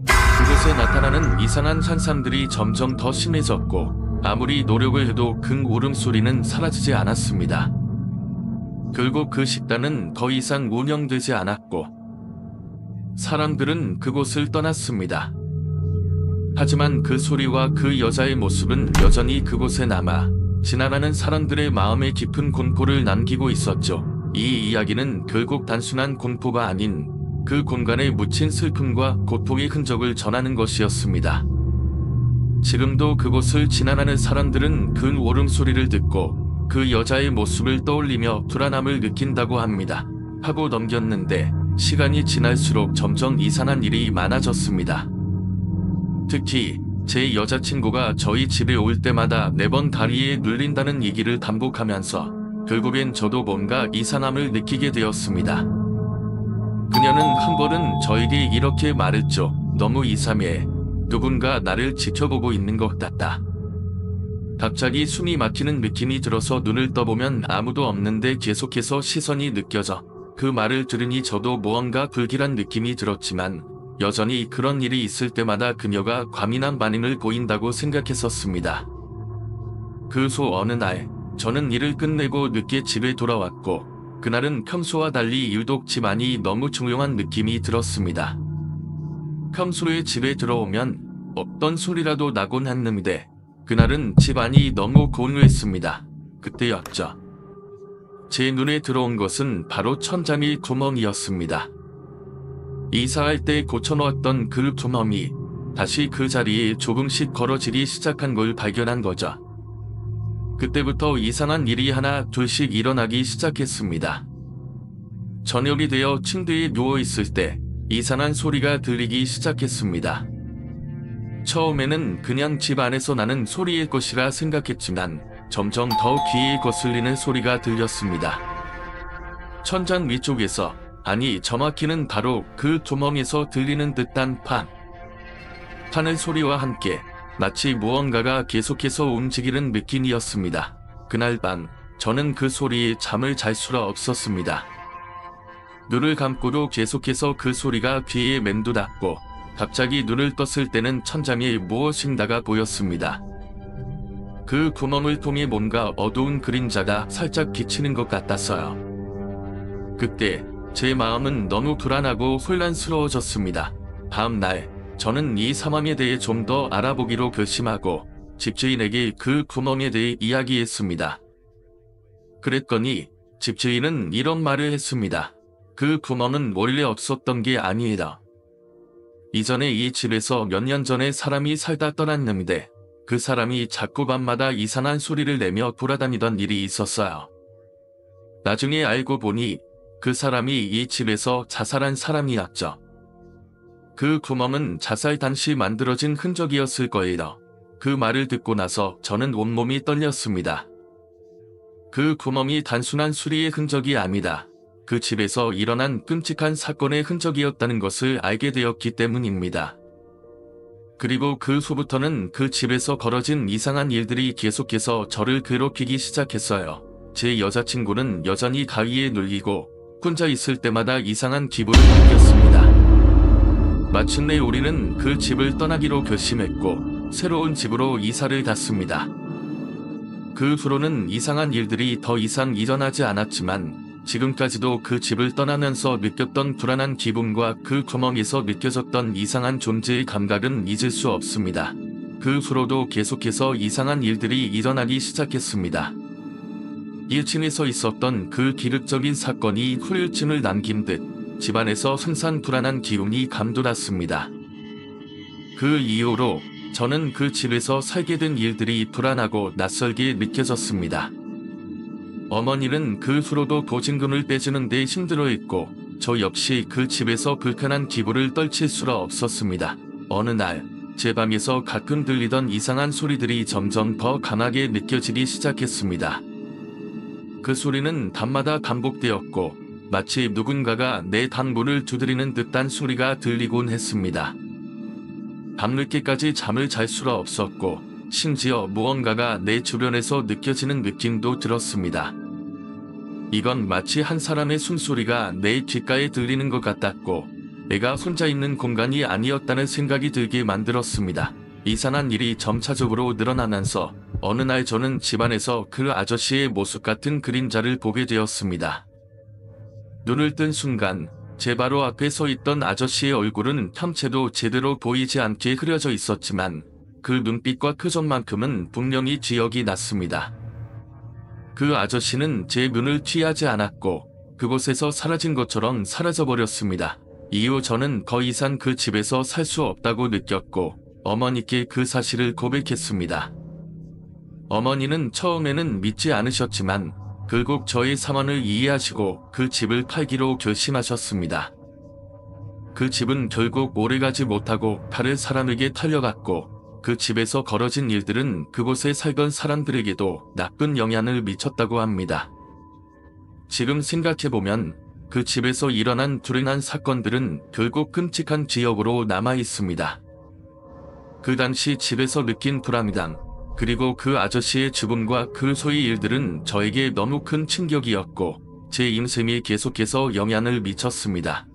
그곳에 나타나는 이상한 현상들이 점점 더 심해졌고 아무리 노력을 해도 그 울음소리는 사라지지 않았습니다. 결국 그 식당은 더 이상 운영되지 않았고 사람들은 그곳을 떠났습니다. 하지만 그 소리와 그 여자의 모습은 여전히 그곳에 남아 지나가는 사람들의 마음에 깊은 공포를 남기고 있었죠. 이 이야기는 결국 단순한 공포가 아닌 그 공간에 묻힌 슬픔과 고통의 흔적을 전하는 것이었습니다. 지금도 그곳을 지나가는 사람들은 그 울음소리를 듣고 그 여자의 모습을 떠올리며 불안함을 느낀다고 합니다. 하고 넘겼는데 시간이 지날수록 점점 이상한 일이 많아졌습니다. 특히 제 여자친구가 저희 집에 올 때마다 매번 다리에 눌린다는 얘기를 반복하면서 결국엔 저도 뭔가 이상함을 느끼게 되었습니다. 그녀는 한 번은 저에게 이렇게 말했죠. 너무 이상해. 누군가 나를 지켜보고 있는 것 같다. 갑자기 숨이 막히는 느낌이 들어서 눈을 떠보면 아무도 없는데 계속해서 시선이 느껴져. 그 말을 들으니 저도 무언가 불길한 느낌이 들었지만 여전히 그런 일이 있을 때마다 그녀가 과민한 반응을 보인다고 생각했었습니다. 그 후 어느 날 저는 일을 끝내고 늦게 집에 돌아왔고 그날은 평소와 달리 유독 집안이 너무 조용한 느낌이 들었습니다. 평소에 집에 들어오면 어떤 소리라도 나곤 했는데 그날은 집안이 너무 고요했습니다. 그때였죠. 제 눈에 들어온 것은 바로 천장의 구멍이었습니다. 이사할 때 고쳐놓았던 그 구멍이 다시 그 자리에 조금씩 걸어지기 시작한 걸 발견한 거죠. 그때부터 이상한 일이 하나 둘씩 일어나기 시작했습니다. 저녁이 되어 침대에 누워있을 때 이상한 소리가 들리기 시작했습니다. 처음에는 그냥 집 안에서 나는 소리일 것이라 생각했지만 점점 더 귀에 거슬리는 소리가 들렸습니다. 천장 위쪽에서, 아니 정확히는 바로 그 구멍에서 들리는 듯한 파는 소리와 함께 마치 무언가가 계속해서 움직이는 느낌이었습니다. 그날 밤 저는 그 소리에 잠을 잘 수가 없었습니다. 눈을 감고도 계속해서 그 소리가 귀에 맴돌았고 갑자기 눈을 떴을 때는 천장에 무엇인가가 보였습니다. 그 구멍을 통해 뭔가 어두운 그림자가 살짝 비치는 것 같았어요. 그때 제 마음은 너무 불안하고 혼란스러워졌습니다. 다음 날 저는 이 상황에 대해 좀 더 알아보기로 결심하고 집주인에게 그 구멍에 대해 이야기했습니다. 그랬더니 집주인은 이런 말을 했습니다. 그 구멍은 원래 없었던 게 아니에요. 이전에 이 집에서 몇 년 전에 사람이 살다 떠났는데 그 사람이 자꾸 밤마다 이상한 소리를 내며 돌아다니던 일이 있었어요. 나중에 알고 보니 그 사람이 이 집에서 자살한 사람이었죠. 그 구멍은 자살 당시 만들어진 흔적이었을 거예요. 그 말을 듣고 나서 저는 온몸이 떨렸습니다. 그 구멍이 단순한 수리의 흔적이 아니다. 그 집에서 일어난 끔찍한 사건의 흔적이었다는 것을 알게 되었기 때문입니다. 그리고 그 후부터는 그 집에서 벌어진 이상한 일들이 계속해서 저를 괴롭히기 시작했어요. 제 여자친구는 여전히 가위에 눌리고 혼자 있을 때마다 이상한 기분을 느꼈습니다. 마침내 우리는 그 집을 떠나기로 결심했고 새로운 집으로 이사를 갔습니다. 그 후로는 이상한 일들이 더 이상 일어나지 않았지만 지금까지도 그 집을 떠나면서 느꼈던 불안한 기분과 그 구멍에서 느껴졌던 이상한 존재의 감각은 잊을 수 없습니다. 그 후로도 계속해서 이상한 일들이 일어나기 시작했습니다. 1층에서 있었던 그 기륵적인 사건이 후유증을 남긴 듯 집안에서 항상 불안한 기운이 감돌았습니다. 그 이후로 저는 그 집에서 살게 된 일들이 불안하고 낯설게 느껴졌습니다. 어머니는 그 후로도 보증금을 빼주는 데 힘들어했고 저 역시 그 집에서 불편한 기분을 떨칠 수가 없었습니다. 어느 날 제 방에서 가끔 들리던 이상한 소리들이 점점 더 강하게 느껴지기 시작했습니다. 그 소리는 밤마다 반복되었고 마치 누군가가 내 방문을 두드리는 듯한 소리가 들리곤 했습니다. 밤늦게까지 잠을 잘 수가 없었고 심지어 무언가가 내 주변에서 느껴지는 느낌도 들었습니다. 이건 마치 한 사람의 숨소리가 내 귓가에 들리는 것 같았고 내가 혼자 있는 공간이 아니었다는 생각이 들게 만들었습니다. 이상한 일이 점차적으로 늘어나면서 어느 날 저는 집안에서 그 아저씨의 모습 같은 그림자를 보게 되었습니다. 눈을 뜬 순간 제 바로 앞에 서 있던 아저씨의 얼굴은 탐채도 제대로 보이지 않게 흐려져 있었지만 그 눈빛과 표정만큼은 분명히 기억이 났습니다. 그 아저씨는 제 눈을 피하지 않았고 그곳에서 사라진 것처럼 사라져버렸습니다. 이후 저는 더 이상 그 집에서 살 수 없다고 느꼈고 어머니께 그 사실을 고백했습니다. 어머니는 처음에는 믿지 않으셨지만 결국 저의 상황을 이해하시고 그 집을 팔기로 결심하셨습니다. 그 집은 결국 오래가지 못하고 다른 사람에게 팔려갔고 그 집에서 벌어진 일들은 그곳에 살던 사람들에게도 나쁜 영향을 미쳤다고 합니다. 지금 생각해보면 그 집에서 일어난 불행한 사건들은 결국 끔찍한 기억으로 남아 있습니다. 그 당시 집에서 느낀 불안감, 그리고 그 아저씨의 죽음과 그 소의 일들은 저에게 너무 큰 충격이었고 제 인생에 계속해서 영향을 미쳤습니다.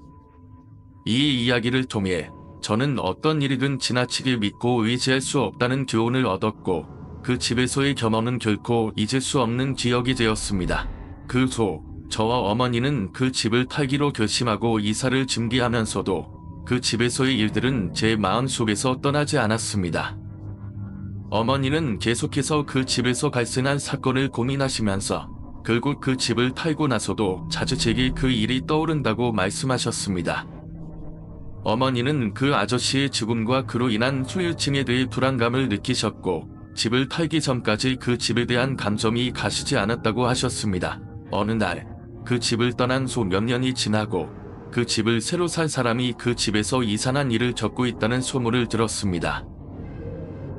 이 이야기를 통해 저는 어떤 일이든 지나치게 믿고 의지할 수 없다는 교훈을 얻었고 그 집에서의 경험은 결코 잊을 수 없는 기억이 되었습니다. 그 후 저와 어머니는 그 집을 팔기로 결심하고 이사를 준비하면서도 그 집에서의 일들은 제 마음속에서 떠나지 않았습니다. 어머니는 계속해서 그 집에서 발생한 사건을 고민하시면서 결국 그 집을 팔고 나서도 자주 제게 그 일이 떠오른다고 말씀하셨습니다. 어머니는 그 아저씨의 죽음과 그로 인한 후유증에 대해 불안감을 느끼셨고 집을 팔기 전까지 그 집에 대한 감정이 가시지 않았다고 하셨습니다. 어느 날 그 집을 떠난 후 몇 년이 지나고 그 집을 새로 살 사람이 그 집에서 이상한 일을 겪고 있다는 소문을 들었습니다.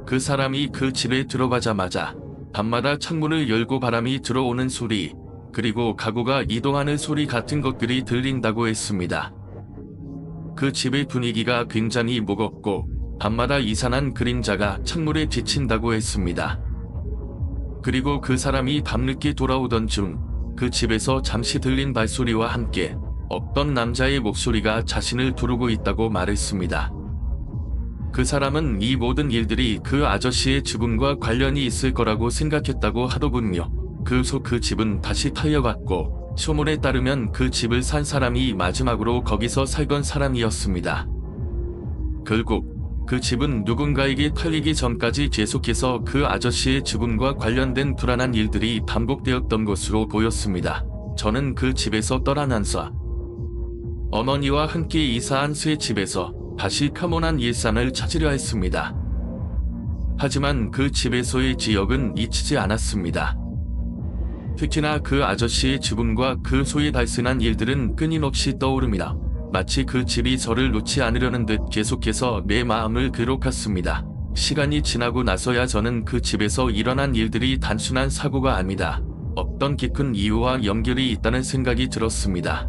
그 사람이 그 집에 들어가자마자 밤마다 창문을 열고 바람이 들어오는 소리, 그리고 가구가 이동하는 소리 같은 것들이 들린다고 했습니다. 그 집의 분위기가 굉장히 무겁고 밤마다 이상한 그림자가 창문에 비친다고 했습니다. 그리고 그 사람이 밤늦게 돌아오던 중 그 집에서 잠시 들린 발소리와 함께 어떤 남자의 목소리가 자신을 부르고 있다고 말했습니다. 그 사람은 이 모든 일들이 그 아저씨의 죽음과 관련이 있을 거라고 생각했다고 하더군요. 그 후 그 집은 다시 팔려갔고 소문에 따르면 그 집을 산 사람이 마지막으로 거기서 살던 사람이었습니다. 결국 그 집은 누군가에게 팔리기 전까지 계속해서 그 아저씨의 죽음과 관련된 불안한 일들이 반복되었던 것으로 보였습니다. 저는 그 집에서 떠나면서 어머니와 함께 이사한 새 집에서 다시 평온한 일상을 찾으려 했습니다. 하지만 그 집에서의 기억은 잊히지 않았습니다. 특히나 그 아저씨의 죽음과 그 후에 발생한 일들은 끊임없이 떠오릅니다. 마치 그 집이 저를 놓지 않으려는 듯 계속해서 내 마음을 괴롭혔습니다. 시간이 지나고 나서야 저는 그 집에서 일어난 일들이 단순한 사고가 아니다, 어떤 깊은 이유와 연결이 있다는 생각이 들었습니다.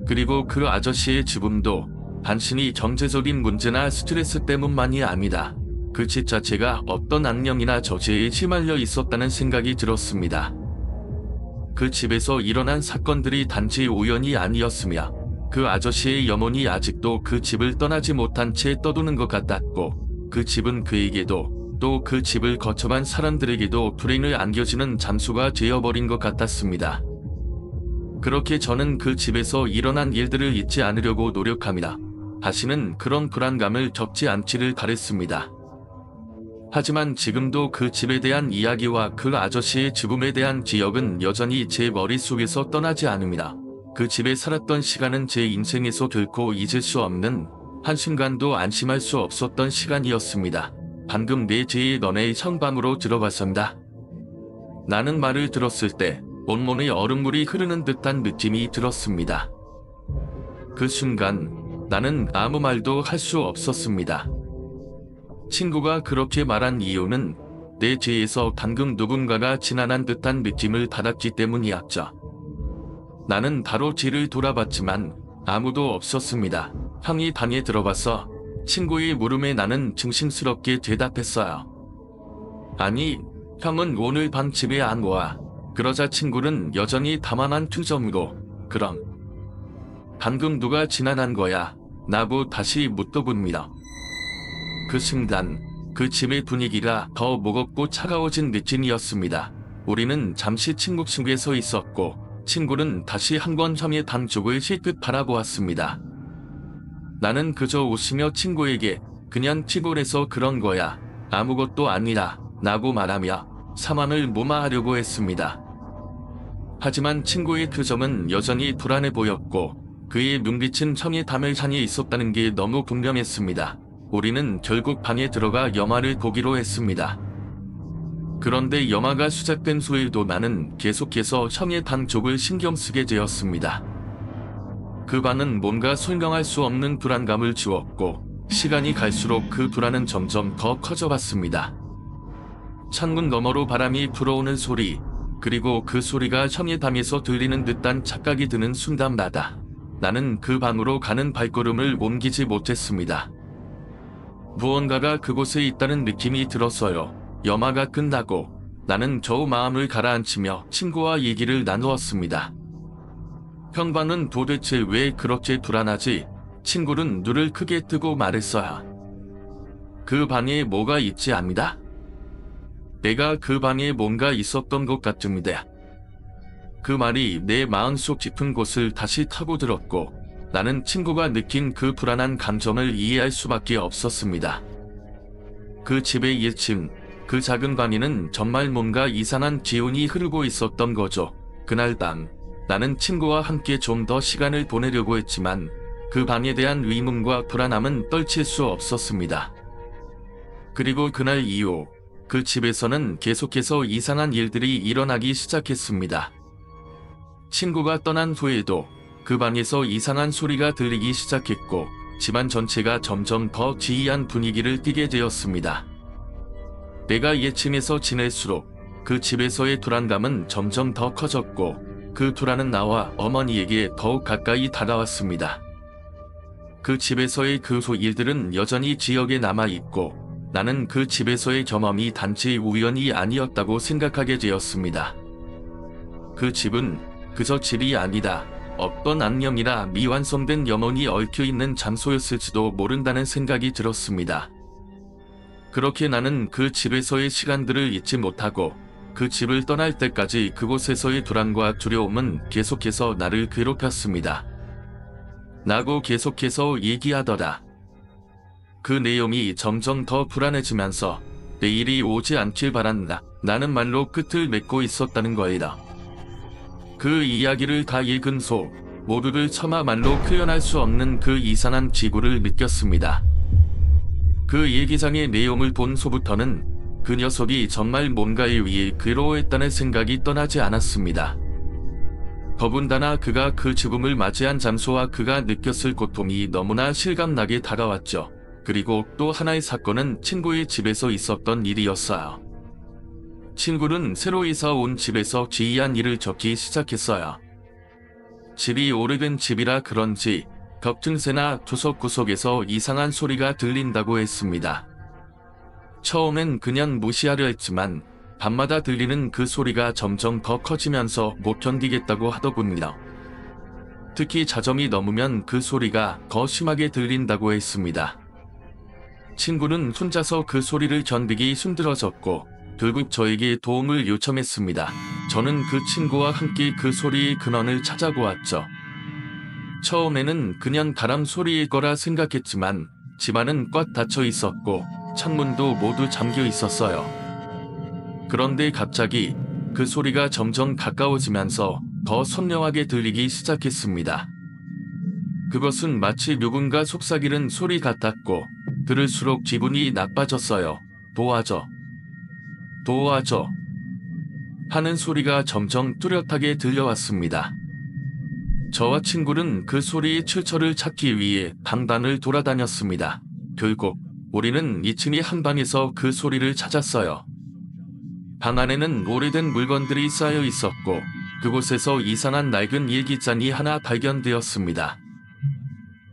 그리고 그 아저씨의 죽음도 단순히 경제적인 문제나 스트레스 때문만이 아니다. 그 집 자체가 어떤 악령이나 저주에 휘말려 있었다는 생각이 들었습니다. 그 집에서 일어난 사건들이 단지 우연이 아니었으며 그 아저씨의 영혼이 아직도 그 집을 떠나지 못한 채 떠도는 것 같았고 그 집은 그에게도 또 그 집을 거쳐간 사람들에게도 불행을 안겨주는 잠수가 되어버린 것 같았습니다. 그렇게 저는 그 집에서 일어난 일들을 잊지 않으려고 노력합니다. 다시는 그런 불안감을 겪지 않기를 바랬습니다. 하지만 지금도 그 집에 대한 이야기와 그 아저씨의 죽음에 대한 기억은 여전히 제 머릿속에서 떠나지 않습니다. 그 집에 살았던 시간은 제 인생에서 결코 잊을 수 없는, 한순간도 안심할 수 없었던 시간이었습니다. 방금 내 죄의 너네의 성방으로 들어갔습니다. 나는 말을 들었을 때 온몸에 얼음물이 흐르는 듯한 느낌이 들었습니다. 그 순간 나는 아무 말도 할 수 없었습니다. 친구가 그렇게 말한 이유는 내 죄에서 방금 누군가가 지나난 듯한 느낌을 받았기 때문이었죠. 나는 바로 뒤를 돌아봤지만 아무도 없었습니다. 형이 방에 들어가서 친구의 물음에 나는 중심스럽게 대답했어요. 아니, 형은 오늘 밤 집에 안 와. 그러자 친구는 여전히 담아난 투정으로 그럼 방금 누가 지나간 거야? 나고 다시 묻더봅니다. 그 순간 그 집의 분위기가 더 무겁고 차가워진 느낌이었습니다. 우리는 잠시 친구 속에 서 있었고 친구는 다시 한번 형의 방 쪽을 힐끗 바라보았습니다. 나는 그저 웃으며 친구에게 그냥 피곤해서 그런 거야, 아무것도 아니라 라고 말하며 상황을 무마하려고 했습니다. 하지만 친구의 표정은 여전히 불안해 보였고 그의 눈빛은 형의 담을 향해 있었다는 게 너무 분명했습니다. 우리는 결국 방에 들어가 영화를 보기로 했습니다. 그런데 영화가 시작된 후에도 나는 계속해서 형의 방 쪽을 신경 쓰게 되었습니다. 그 방은 뭔가 설명할 수 없는 불안감을 주었고 시간이 갈수록 그 불안은 점점 더 커져갔습니다. 창문 너머로 바람이 불어오는 소리, 그리고 그 소리가 형의 방에서 들리는 듯한 착각이 드는 순간마다 나는 그 방으로 가는 발걸음을 옮기지 못했습니다. 무언가가 그곳에 있다는 느낌이 들었어요. 영화가 끝나고 나는 겨우 마음을 가라앉히며 친구와 얘기를 나누었습니다. 형 방은 도대체 왜 그렇게 불안하지? 친구는 눈을 크게 뜨고 말했어요. 그 방에 뭐가 있지 압니다. 내가 그 방에 뭔가 있었던 것 같습니다. 그 말이 내 마음속 깊은 곳을 다시 타고들었고 나는 친구가 느낀 그 불안한 감정을 이해할 수밖에 없었습니다. 그 집의 1층, 그 작은 방에는 정말 뭔가 이상한 기운이 흐르고 있었던 거죠. 그날 밤 나는 친구와 함께 좀 더 시간을 보내려고 했지만 그 방에 대한 의문과 불안함은 떨칠 수 없었습니다. 그리고 그날 이후 그 집에서는 계속해서 이상한 일들이 일어나기 시작했습니다. 친구가 떠난 후에도 그 방에서 이상한 소리가 들리기 시작했고 집안 전체가 점점 더 기이한 분위기를 띠게 되었습니다. 내가 1층에서 지낼수록 그 집에서의 불안감은 점점 더 커졌고 그 불안은 나와 어머니에게 더욱 가까이 다가왔습니다. 그 집에서의 그 일들은 여전히 기억에 남아있고 나는 그 집에서의 경험이 단지 우연이 아니었다고 생각하게 되었습니다. 그 집은 그저 집이 아니다. 어떤 악령이나 미완성된 영혼이 얽혀있는 장소였을지도 모른다는 생각이 들었습니다. 그렇게 나는 그 집에서의 시간들을 잊지 못하고 그 집을 떠날 때까지 그곳에서의 불안과 두려움은 계속해서 나를 괴롭혔습니다. 나고 계속해서 얘기하더라. 그 내용이 점점 더 불안해지면서 내일이 오지 않길 바란다. 나는 말로 끝을 맺고 있었다는 거이다. 그 이야기를 다 읽은 소 모두를 차마 말로 표현할 수 없는 그 이상한 기구를 느꼈습니다. 그 일기장의 내용을 본 소부터는 그 녀석이 정말 뭔가에 의해 괴로워했다는 생각이 떠나지 않았습니다. 더군다나 그가 그 죽음을 맞이한 장소와 그가 느꼈을 고통이 너무나 실감나게 다가왔죠. 그리고 또 하나의 사건은 친구의 집에서 있었던 일이었어요. 친구는 새로 이사 온 집에서 기이한 일을 겪기 시작했어요. 집이 오래된 집이라 그런지 벽 틈새나 구석구석에서 이상한 소리가 들린다고 했습니다. 처음엔 그냥 무시하려 했지만 밤마다 들리는 그 소리가 점점 더 커지면서 못 견디겠다고 하더군요. 특히 자정이 넘으면 그 소리가 더 심하게 들린다고 했습니다. 친구는 혼자서 그 소리를 견디기 힘들어졌고 결국 저에게 도움을 요청했습니다. 저는 그 친구와 함께 그 소리의 근원을 찾아보았죠. 처음에는 그냥 바람 소리일 거라 생각했지만 집안은 꽉 닫혀 있었고 창문도 모두 잠겨 있었어요. 그런데 갑자기 그 소리가 점점 가까워지면서 더 선명하게 들리기 시작했습니다. 그것은 마치 누군가 속삭이는 소리 같았고 들을수록 기분이 나빠졌어요. 도와줘. 도와줘. 하는 소리가 점점 뚜렷하게 들려왔습니다. 저와 친구는 그 소리의 출처를 찾기 위해 방방을 돌아다녔습니다. 결국 우리는 2층의 한 방에서 그 소리를 찾았어요. 방 안에는 오래된 물건들이 쌓여 있었고 그곳에서 이상한 낡은 일기장이 하나 발견되었습니다.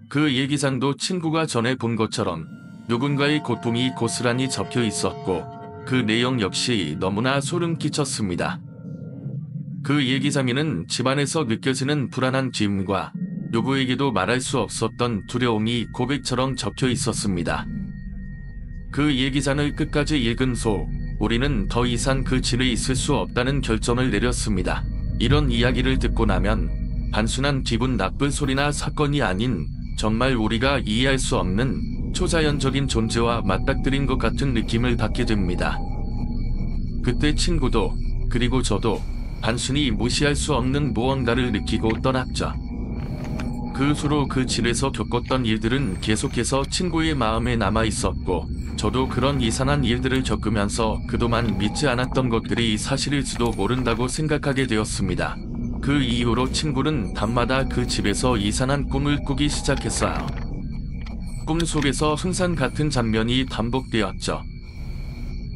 그 일기장도 친구가 전에 본 것처럼 누군가의 고통이 고스란히 적혀 있었고 그 내용 역시 너무나 소름 끼쳤습니다. 그 일기장에는 집안에서 느껴지는 불안한 기운과 누구에게도 말할 수 없었던 두려움이 고백처럼 적혀 있었습니다. 그 일기장을 끝까지 읽은 소 우리는 더 이상 그 집에 있을 수 없다는 결정을 내렸습니다. 이런 이야기를 듣고 나면 단순한 기분 나쁜 소리나 사건이 아닌 정말 우리가 이해할 수 없는 초자연적인 존재와 맞닥뜨린 것 같은 느낌을 받게 됩니다. 그때 친구도 그리고 저도 단순히 무시할 수 없는 무언가를 느끼고 떠났죠. 그 후로 그 집에서 겪었던 일들은 계속해서 친구의 마음에 남아 있었고 저도 그런 이상한 일들을 겪으면서 그동안 믿지 않았던 것들이 사실일지도 모른다고 생각하게 되었습니다. 그 이후로 친구는 밤마다 그 집에서 이상한 꿈을 꾸기 시작했어요. 꿈 속에서 흥산 같은 장면이 반복되었죠.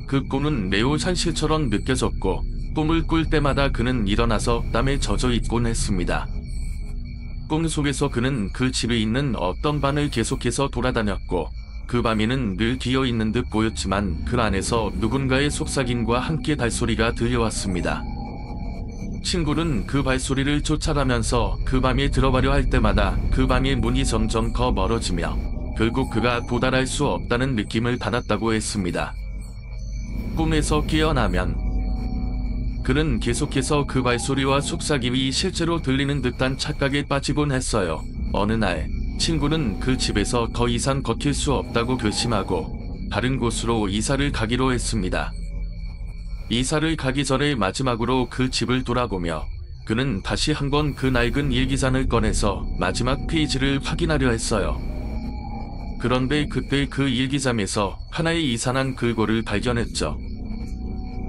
그 꿈은 매우 현실처럼 느껴졌고 꿈을 꿀 때마다 그는 일어나서 땀에 젖어 있곤 했습니다. 꿈 속에서 그는 그 집에 있는 어떤 방을 계속해서 돌아다녔고 그 밤에는 늘 비어있는 듯 보였지만 그 안에서 누군가의 속삭임과 함께 발소리가 들려왔습니다. 친구는 그 발소리를 쫓아가면서 그 방에 들어가려 할 때마다 그 방의 문이 점점 더 멀어지며 결국 그가 도달할 수 없다는 느낌을 받았다고 했습니다. 꿈에서 깨어나면 그는 계속해서 그 발소리와 속삭임이 실제로 들리는 듯한 착각에 빠지곤 했어요. 어느 날 친구는 그 집에서 더 이상 버틸 수 없다고 결심하고 다른 곳으로 이사를 가기로 했습니다. 이사를 가기 전에 마지막으로 그 집을 돌아보며 그는 다시 한번 그 낡은 일기장을 꺼내서 마지막 페이지를 확인하려 했어요. 그런데 그때 그 일기장에서 하나의 이상한 글꼴을 발견했죠.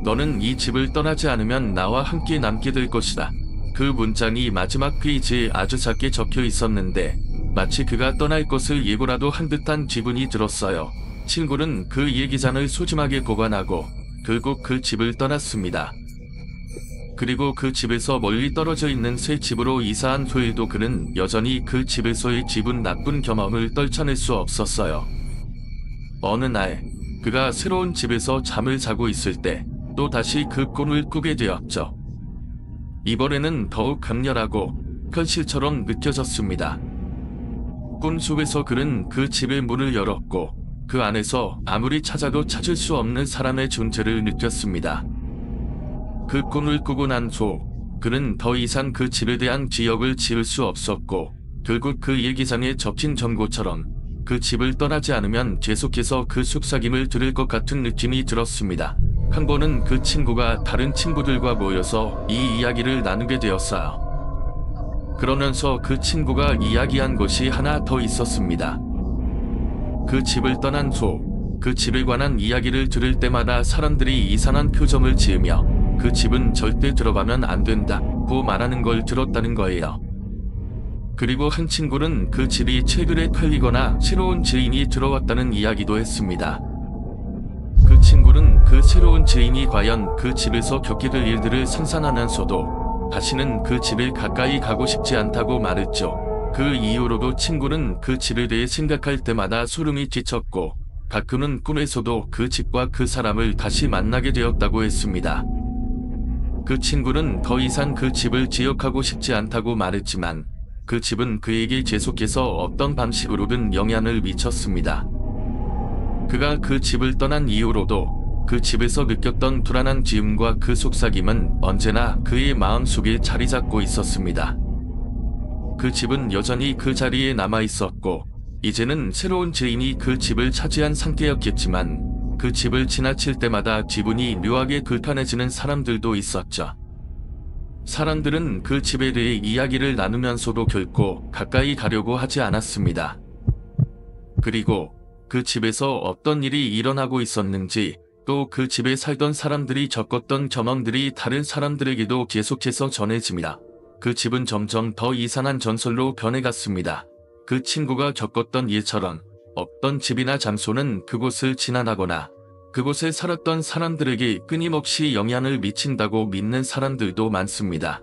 너는 이 집을 떠나지 않으면 나와 함께 남게 될 것이다. 그 문장이 마지막 페이지에 아주 작게 적혀 있었는데 마치 그가 떠날 것을 예고라도 한 듯한 기분이 들었어요. 친구는 그 일기장을 소중하게 보관하고 결국 그 집을 떠났습니다. 그리고 그 집에서 멀리 떨어져 있는 새 집으로 이사한 후에도 그는 여전히 그 집에서의 기분 나쁜 경험을 떨쳐낼 수 없었어요. 어느 날 그가 새로운 집에서 잠을 자고 있을 때 또다시 그 꿈을 꾸게 되었죠. 이번에는 더욱 강렬하고 현실처럼 느껴졌습니다. 꿈 속에서 그는 그 집의 문을 열었고 그 안에서 아무리 찾아도 찾을 수 없는 사람의 존재를 느꼈습니다. 그 꿈을 꾸고 난 후 그는 더 이상 그 집에 대한 기억을 지을 수 없었고 결국 그 일기장에 적힌 경고처럼 그 집을 떠나지 않으면 계속해서 그 속삭임을 들을 것 같은 느낌이 들었습니다. 한 번은 그 친구가 다른 친구들과 모여서 이 이야기를 나누게 되었어요. 그러면서 그 친구가 이야기한 것이 하나 더 있었습니다. 그 집을 떠난 후 그 집에 관한 이야기를 들을 때마다 사람들이 이상한 표정을 지으며 그 집은 절대 들어가면 안 된다고 말하는 걸 들었다는 거예요. 그리고 한 친구는 그 집이 최근에 팔리거나 새로운 주인이 들어왔다는 이야기도 했습니다. 그 친구는 그 새로운 주인이 과연 그 집에서 겪게 될 일들을 상상하면서도 다시는 그 집에 가까이 가고 싶지 않다고 말했죠. 그 이후로도 친구는 그 집에 대해 생각할 때마다 소름이 끼쳤고 가끔은 꿈에서도 그 집과 그 사람을 다시 만나게 되었다고 했습니다. 그 친구는 더 이상 그 집을 기억하고 싶지 않다고 말했지만 그 집은 그에게 계속해서 어떤 방식으로든 영향을 미쳤습니다. 그가 그 집을 떠난 이후로도 그 집에서 느꼈던 불안한 기움과 그 속삭임은 언제나 그의 마음속에 자리 잡고 있었습니다. 그 집은 여전히 그 자리에 남아 있었고 이제는 새로운 주인이 그 집을 차지한 상태였겠지만 그 집을 지나칠 때마다 기분이 묘하게 불편해지는 사람들도 있었죠. 사람들은 그 집에 대해 이야기를 나누면서도 결코 가까이 가려고 하지 않았습니다. 그리고 그 집에서 어떤 일이 일어나고 있었는지 또 그 집에 살던 사람들이 겪었던 경험들이 다른 사람들에게도 계속해서 전해집니다. 그 집은 점점 더 이상한 전설로 변해갔습니다. 그 친구가 겪었던 일처럼 없던 집이나 장소는 그곳을 지나가거나 그곳에 살았던 사람들에게 끊임없이 영향을 미친다고 믿는 사람들도 많습니다.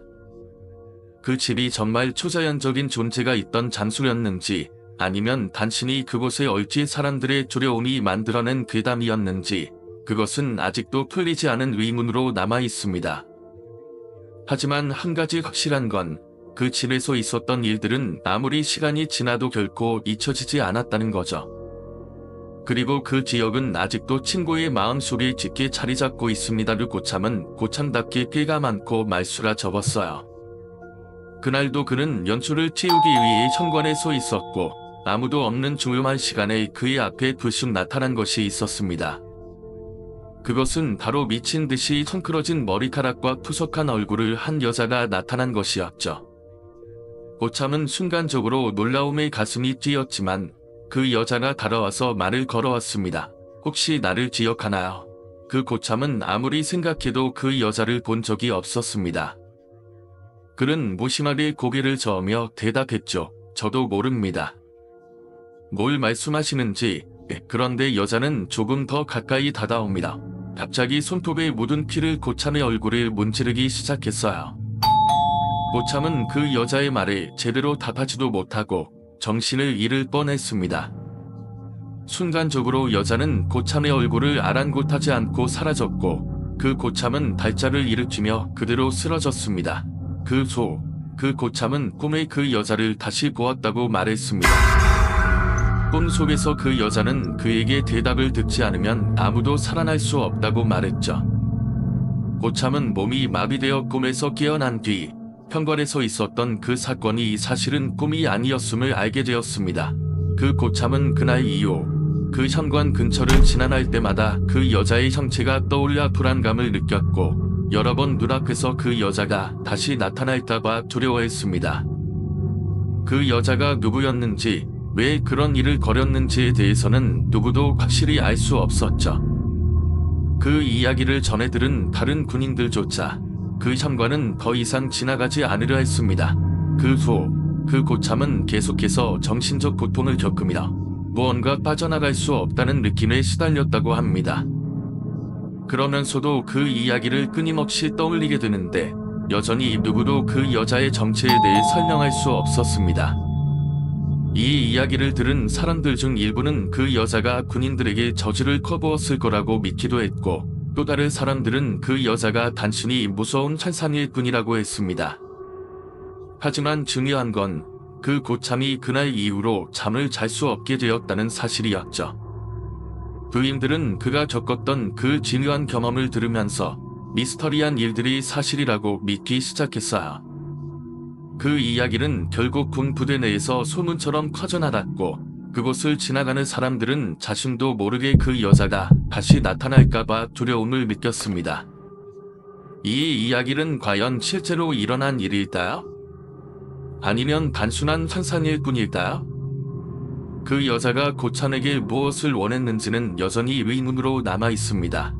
그 집이 정말 초자연적인 존재가 있던 장소였는지 아니면 단순히 그곳에 얼지 사람들의 두려움이 만들어낸 괴담이었는지 그것은 아직도 풀리지 않은 의문으로 남아 있습니다. 하지만 한 가지 확실한 건 그 집에서 있었던 일들은 아무리 시간이 지나도 결코 잊혀지지 않았다는 거죠. 그리고 그 기억은 아직도 친구의 마음속에 짙게 자리 잡고 있습니다. 고참은 고참답게 꽤가 많고 말수가 적었어요. 그날도 그는 연초를 채우기 위해 현관에 서 있었고 아무도 없는 조용한 시간에 그의 앞에 불쑥 나타난 것이 있었습니다. 그것은 바로 미친 듯이 헝클어진 머리카락과 투석한 얼굴을 한 여자가 나타난 것이었죠. 고참은 순간적으로 놀라움에 가슴이 뛰었지만 그 여자가 다가와서 말을 걸어왔습니다. 혹시 나를 기억하나요? 그 고참은 아무리 생각해도 그 여자를 본 적이 없었습니다. 그는 무심하게 고개를 저으며 대답했죠. 저도 모릅니다. 뭘 말씀하시는지. 그런데 여자는 조금 더 가까이 다가옵니다. 갑자기 손톱에 묻은 피를 고참의 얼굴에 문지르기 시작했어요. 고참은 그 여자의 말에 제대로 답하지도 못하고 정신을 잃을 뻔했습니다. 순간적으로 여자는 고참의 얼굴을 아랑곳하지 않고 사라졌고 그 고참은 발작을 일으키며 그대로 쓰러졌습니다. 그 고참은 꿈에 그 여자를 다시 보았다고 말했습니다. 꿈 속에서 그 여자는 그에게 대답을 듣지 않으면 아무도 살아날 수 없다고 말했죠. 고참은 몸이 마비되어 꿈에서 깨어난 뒤 현관에서 있었던 그 사건이 사실은 꿈이 아니었음을 알게 되었습니다. 그 고참은 그날 이후 그 현관 근처를 지나갈 때마다 그 여자의 형체가 떠올라 불안감을 느꼈고 여러 번 눈앞에서 그 여자가 다시 나타날까봐 두려워했습니다. 그 여자가 누구였는지 왜 그런 일을 벌였는지에 대해서는 누구도 확실히 알 수 없었죠. 그 이야기를 전해 들은 다른 군인들조차 그 현관은 더 이상 지나가지 않으려 했습니다. 그 후 그 고참은 계속해서 정신적 고통을 겪으며 무언가 빠져나갈 수 없다는 느낌에 시달렸다고 합니다. 그러면서도 그 이야기를 끊임없이 떠올리게 되는데 여전히 누구도 그 여자의 정체에 대해 설명할 수 없었습니다. 이 이야기를 들은 사람들 중 일부는 그 여자가 군인들에게 저주를 퍼부었을 거라고 믿기도 했고 또 다른 사람들은 그 여자가 단순히 무서운 환상일 뿐이라고 했습니다. 하지만 중요한 건 그 고참이 그날 이후로 잠을 잘 수 없게 되었다는 사실이었죠. 부인들은 그가 겪었던 그 진유한 경험을 들으면서 미스터리한 일들이 사실이라고 믿기 시작했어요. 그 이야기는 결국 군 부대 내에서 소문처럼 퍼져나갔고 그곳을 지나가는 사람들은 자신도 모르게 그 여자가 다시 나타날까봐 두려움을 느꼈습니다. 이 이야기는 과연 실제로 일어난 일일까요? 아니면 단순한 환상일 뿐일까요? 그 여자가 고참에게 무엇을 원했는지는 여전히 의문으로 남아 있습니다.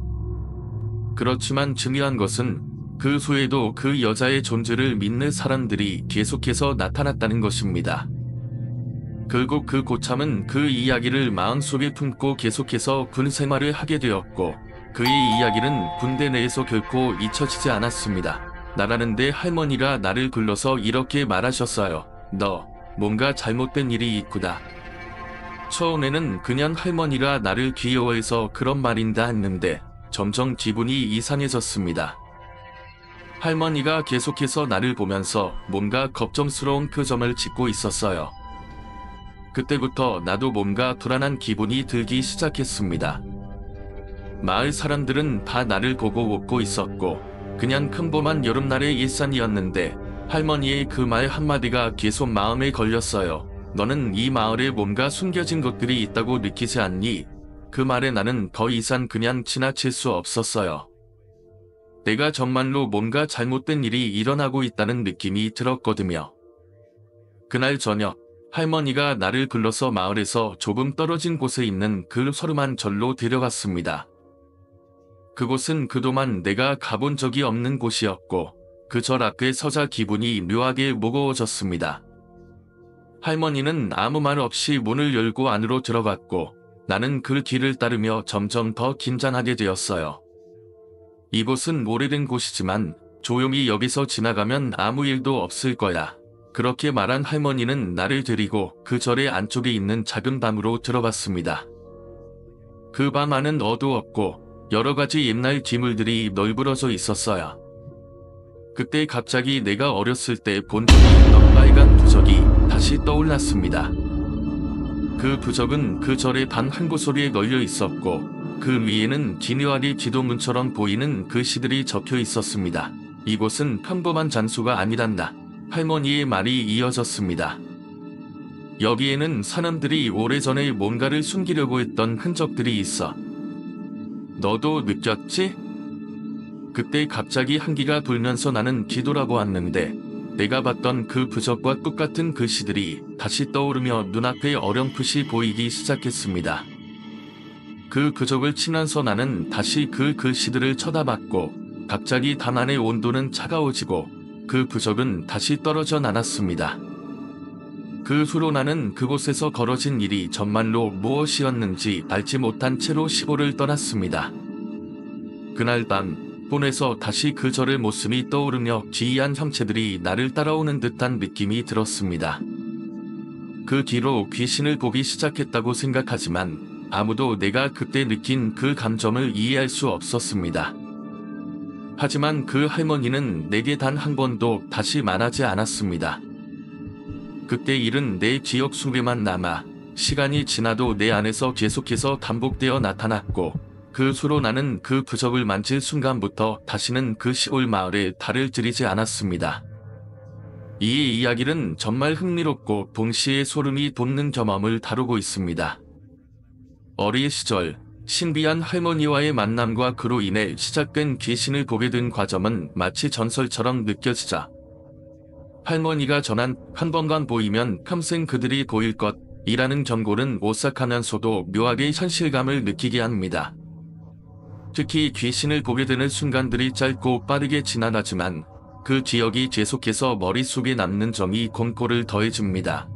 그렇지만 중요한 것은 그 후에도 그 여자의 존재를 믿는 사람들이 계속해서 나타났다는 것입니다. 결국 그 고참은 그 이야기를 마음속에 품고 계속해서 군 생활을 하게 되었고 그의 이야기는 군대 내에서 결코 잊혀지지 않았습니다. 나가는데 할머니가 나를 불러서 이렇게 말하셨어요. 너 뭔가 잘못된 일이 있구나. 처음에는 그냥 할머니가 나를 귀여워해서 그런 말인다 했는데 점점 기분이 이상해졌습니다. 할머니가 계속해서 나를 보면서 뭔가 걱정스러운 표정을 짓고 있었어요. 그때부터 나도 뭔가 불안한 기분이 들기 시작했습니다. 마을 사람들은 다 나를 보고 웃고 있었고 그냥 평범한 여름날의 일상이었는데 할머니의 그 말 한마디가 계속 마음에 걸렸어요. 너는 이 마을에 뭔가 숨겨진 것들이 있다고 느끼지 않니? 그 말에 나는 더 이상 그냥 지나칠 수 없었어요. 내가 정말로 뭔가 잘못된 일이 일어나고 있다는 느낌이 들었거든요. 그날 저녁 할머니가 나를 불러서 마을에서 조금 떨어진 곳에 있는 그 서름한 절로 데려갔습니다. 그곳은 그동안 내가 가본 적이 없는 곳이었고 그 절 앞에 서자 기분이 묘하게 무거워졌습니다. 할머니는 아무 말 없이 문을 열고 안으로 들어갔고 나는 그 길을 따르며 점점 더 긴장하게 되었어요. 이곳은 오래된 곳이지만 조용히 여기서 지나가면 아무 일도 없을 거야. 그렇게 말한 할머니는 나를 데리고 그 절의 안쪽에 있는 작은 방으로 들어갔습니다. 그 방 안은 어두웠고 여러 가지 옛날 기물들이 널브러져 있었어요. 그때 갑자기 내가 어렸을 때 본 적이 있던 빨간 부적이 다시 떠올랐습니다. 그 부적은 그 절의 방 한 구석에 널려 있었고 그 위에는 기묘하게 기도문처럼 보이는 글씨들이 적혀 있었습니다. 이곳은 평범한 장소가 아니란다. 할머니의 말이 이어졌습니다. 여기에는 사람들이 오래전에 뭔가를 숨기려고 했던 흔적들이 있어. 너도 느꼈지? 그때 갑자기 한기가 돌면서 나는 뒤돌아보았는데 내가 봤던 그 부적과 똑같은 글씨들이 다시 떠오르며 눈앞에 어렴풋이 보이기 시작했습니다. 그 부적을 치면서 나는 다시 그 글씨들을 쳐다봤고 갑자기 방 안의 온도는 차가워지고 그 부적은 다시 떨어져 나갔습니다. 그 후로 나는 그곳에서 벌어진 일이 정말로 무엇이었는지 알지 못한 채로 시골을 떠났습니다. 그날 밤 폰에서 다시 그 절의 모습이 떠오르며 기이한 형체들이 나를 따라오는 듯한 느낌이 들었습니다. 그 뒤로 귀신을 보기 시작했다고 생각하지만 아무도 내가 그때 느낀 그 감정을 이해할 수 없었습니다. 하지만 그 할머니는 내게 단 한 번도 다시 말하지 않았습니다. 그때 일은 내 기억 속에만 남아 시간이 지나도 내 안에서 계속해서 반복되어 나타났고 그 수로 나는 그 부적을 만질 순간부터 다시는 그 시골 마을에 발을 들이지 않았습니다. 이 이야기는 정말 흥미롭고 동시에 소름이 돋는 경험을 다루고 있습니다. 어린 시절 신비한 할머니와의 만남과 그로 인해 시작된 귀신을 보게 된 과정은 마치 전설처럼 느껴지자 할머니가 전한 한 번만 보이면 평생 그들이 보일 것이라는 경고는 오싹하면서도 묘하게 현실감을 느끼게 합니다. 특히 귀신을 보게 되는 순간들이 짧고 빠르게 지나가지만 그 기억이 계속해서 머릿속에 남는 점이 공포를 더해줍니다.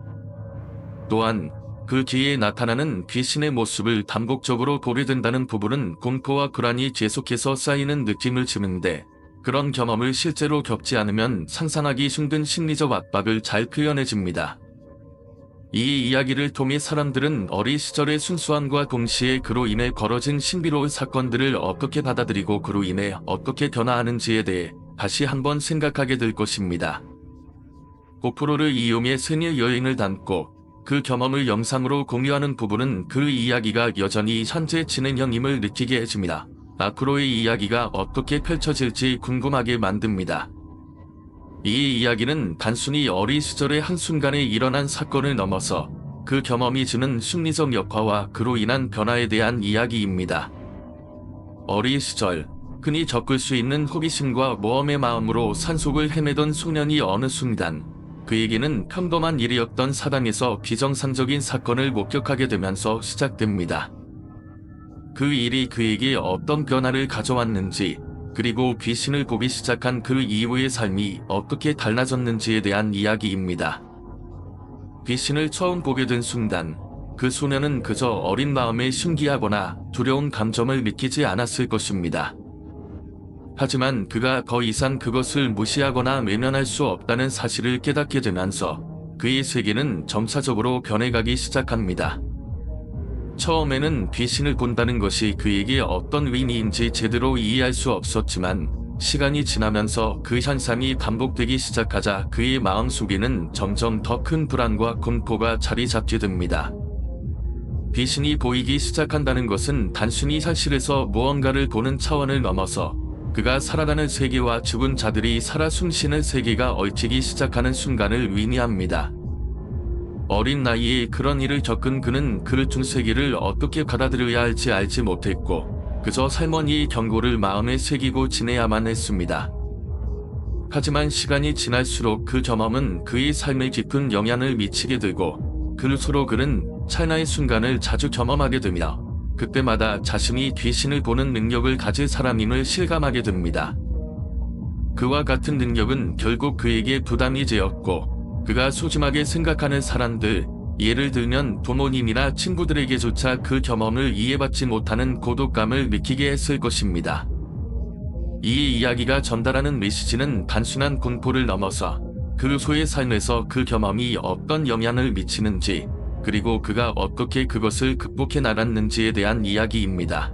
또한 그 뒤에 나타나는 귀신의 모습을 반복적으로 보게 된다는 부분은 공포와 불안이 계속해서 쌓이는 느낌을 주는데 그런 경험을 실제로 겪지 않으면 상상하기 힘든 심리적 압박을 잘 표현해줍니다. 이 이야기를 통해 사람들은 어린 시절의 순수함과 동시에 그로 인해 벌어진 신비로운 사건들을 어떻게 받아들이고 그로 인해 어떻게 변화하는지에 대해 다시 한번 생각하게 될 것입니다. 고프로를 이용해 세계 여행을 담고 그 경험을 영상으로 공유하는 부분은 그 이야기가 여전히 현재 진행형임을 느끼게 해줍니다. 앞으로의 이야기가 어떻게 펼쳐질지 궁금하게 만듭니다. 이 이야기는 단순히 어린 시절의 한순간에 일어난 사건을 넘어서 그 경험이 주는 심리적 역화와 그로 인한 변화에 대한 이야기입니다. 어린 시절, 흔히 겪을 수 있는 호기심과 모험의 마음으로 산속을 헤매던 소년이 어느 순간 그에게는 평범한 일이었던 사당에서 비정상적인 사건을 목격하게 되면서 시작됩니다. 그 일이 그에게 어떤 변화를 가져왔는지 그리고 귀신을 보기 시작한 그 이후의 삶이 어떻게 달라졌는지에 대한 이야기입니다. 귀신을 처음 보게 된 순간 그 소년은 그저 어린 마음에 신기하거나 두려운 감정을 느끼지 않았을 것입니다. 하지만 그가 더 이상 그것을 무시하거나 외면할 수 없다는 사실을 깨닫게 되면서 그의 세계는 점차적으로 변해가기 시작합니다. 처음에는 귀신을 본다는 것이 그에게 어떤 의미인지 제대로 이해할 수 없었지만 시간이 지나면서 그 현상이 반복되기 시작하자 그의 마음속에는 점점 더 큰 불안과 공포가 자리 잡게 됩니다. 귀신이 보이기 시작한다는 것은 단순히 현실에서 무언가를 보는 차원을 넘어서 그가 살아가는 세계와 죽은 자들이 살아 숨쉬는 세계가 얽히기 시작하는 순간을 의미합니다. 어린 나이에 그런 일을 겪은 그는 그 중세기를 어떻게 받아들여야 할지 알지 못했고 그저 할머니의 경고를 마음에 새기고 지내야만 했습니다. 하지만 시간이 지날수록 그 경험은 그의 삶에 깊은 영향을 미치게 되고 그로서로 그는 찰나의 순간을 자주 경험하게 됩니다. 그때마다 자신이 귀신을 보는 능력을 가질 사람임을 실감하게 됩니다. 그와 같은 능력은 결국 그에게 부담이 되었고 그가 소중하게 생각하는 사람들, 예를 들면 부모님이나 친구들에게조차 그 경험을 이해받지 못하는 고독감을 느끼게 했을 것입니다. 이 이야기가 전달하는 메시지는 단순한 공포를 넘어서 그로서의 삶에서 그 경험이 어떤 영향을 미치는지 그리고 그가 어떻게 그것을 극복해 나갔는지에 대한 이야기입니다.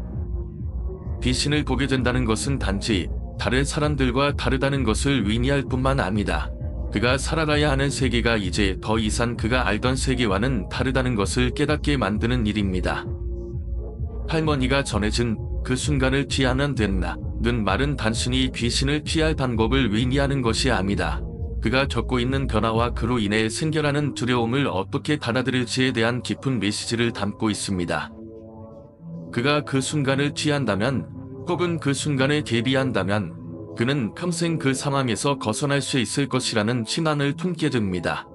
귀신을 보게 된다는 것은 단지 다른 사람들과 다르다는 것을 의미할 뿐만 아니라 그가 살아가야 하는 세계가 이제 더 이상 그가 알던 세계와는 다르다는 것을 깨닫게 만드는 일입니다. 할머니가 전해준 그 순간을 피하면 된다는 말은 단순히 귀신을 피할 방법을 의미하는 것이 아니다. 그가 겪고 있는 변화와 그로 인해 생겨나는 두려움을 어떻게 받아들일지에 대한 깊은 메시지를 담고 있습니다. 그가 그 순간을 피한다면 혹은 그 순간에 대비한다면 그는 평생 그 상황에서 벗어날 수 있을 것이라는 신앙을 품게 됩니다.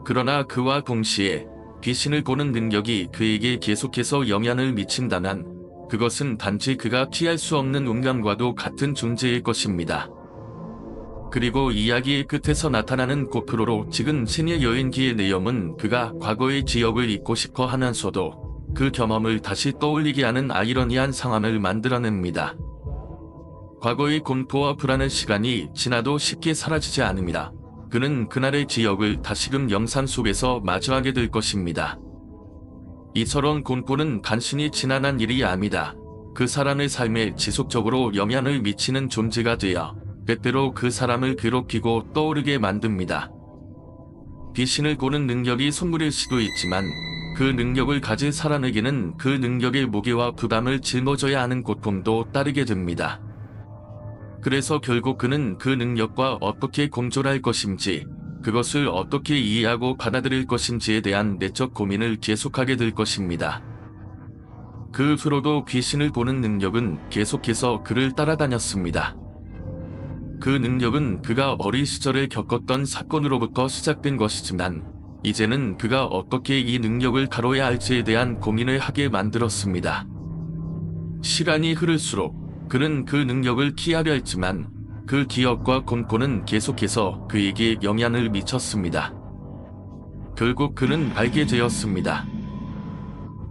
그러나 그와 동시에 귀신을 보는 능력이 그에게 계속해서 영향을 미친다면 그것은 단지 그가 피할 수 없는 운명과도 같은 존재일 것입니다. 그리고 이야기의 끝에서 나타나는 고프로로 찍은 세계 여행기의 내용은 그가 과거의 기억을 잊고 싶어 하면서도 그 경험을 다시 떠올리게 하는 아이러니한 상황을 만들어냅니다. 과거의 공포와 불안의 시간이 지나도 쉽게 사라지지 않습니다. 그는 그날의 기억을 다시금 영상 속에서 마주하게 될 것입니다. 이처럼 공포는 단순히 지나간 일이 아니다. 그 사람의 삶에 지속적으로 영향을 미치는 존재가 되어 때때로 그 사람을 괴롭히고 떠오르게 만듭니다. 귀신을 보는 능력이 선물일 수도 있지만 그 능력을 가진 사람에게는 그 능력의 무게와 부담을 짊어져야 하는 고통도 따르게 됩니다. 그래서 결국 그는 그 능력과 어떻게 공존할 것인지, 그것을 어떻게 이해하고 받아들일 것인지에 대한 내적 고민을 계속하게 될 것입니다. 그 후로도 귀신을 보는 능력은 계속해서 그를 따라다녔습니다. 그 능력은 그가 어린 시절에 겪었던 사건으로부터 시작된 것이지만 이제는 그가 어떻게 이 능력을 다뤄야 할지에 대한 고민을 하게 만들었습니다. 시간이 흐를수록 그는 그 능력을 피하려 했지만 그 기억과 공포는 계속해서 그에게 영향을 미쳤습니다. 결국 그는 알게 되었습니다.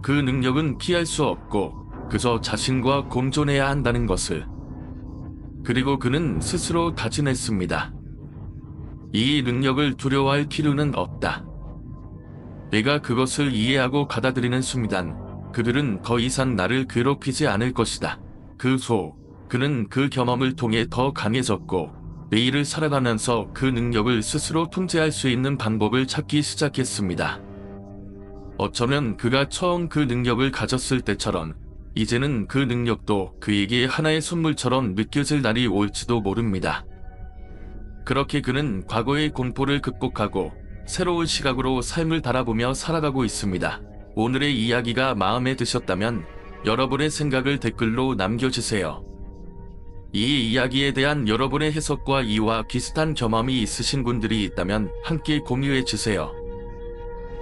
그 능력은 피할 수 없고 그저 자신과 공존해야 한다는 것을. 그리고 그는 스스로 다짐했습니다. 이 능력을 두려워할 필요는 없다. 내가 그것을 이해하고 받아들이는 순간 그들은 더 이상 나를 괴롭히지 않을 것이다. 그 후 그는 그 경험을 통해 더 강해졌고 매일을 살아가면서 그 능력을 스스로 통제할 수 있는 방법을 찾기 시작했습니다. 어쩌면 그가 처음 그 능력을 가졌을 때처럼 이제는 그 능력도 그에게 하나의 선물처럼 느껴질 날이 올지도 모릅니다. 그렇게 그는 과거의 공포를 극복하고 새로운 시각으로 삶을 바라보며 살아가고 있습니다. 오늘의 이야기가 마음에 드셨다면 여러분의 생각을 댓글로 남겨주세요. 이 이야기에 대한 여러분의 해석과 이와 비슷한 경험이 있으신 분들이 있다면 함께 공유해주세요.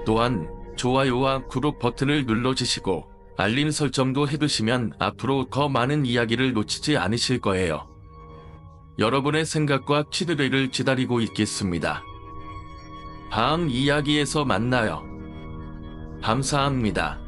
또한 좋아요와 구독 버튼을 눌러주시고 알림 설정도 해두시면 앞으로 더 많은 이야기를 놓치지 않으실 거예요. 여러분의 생각과 피드백을 기다리고 있겠습니다. 다음 이야기에서 만나요. 감사합니다.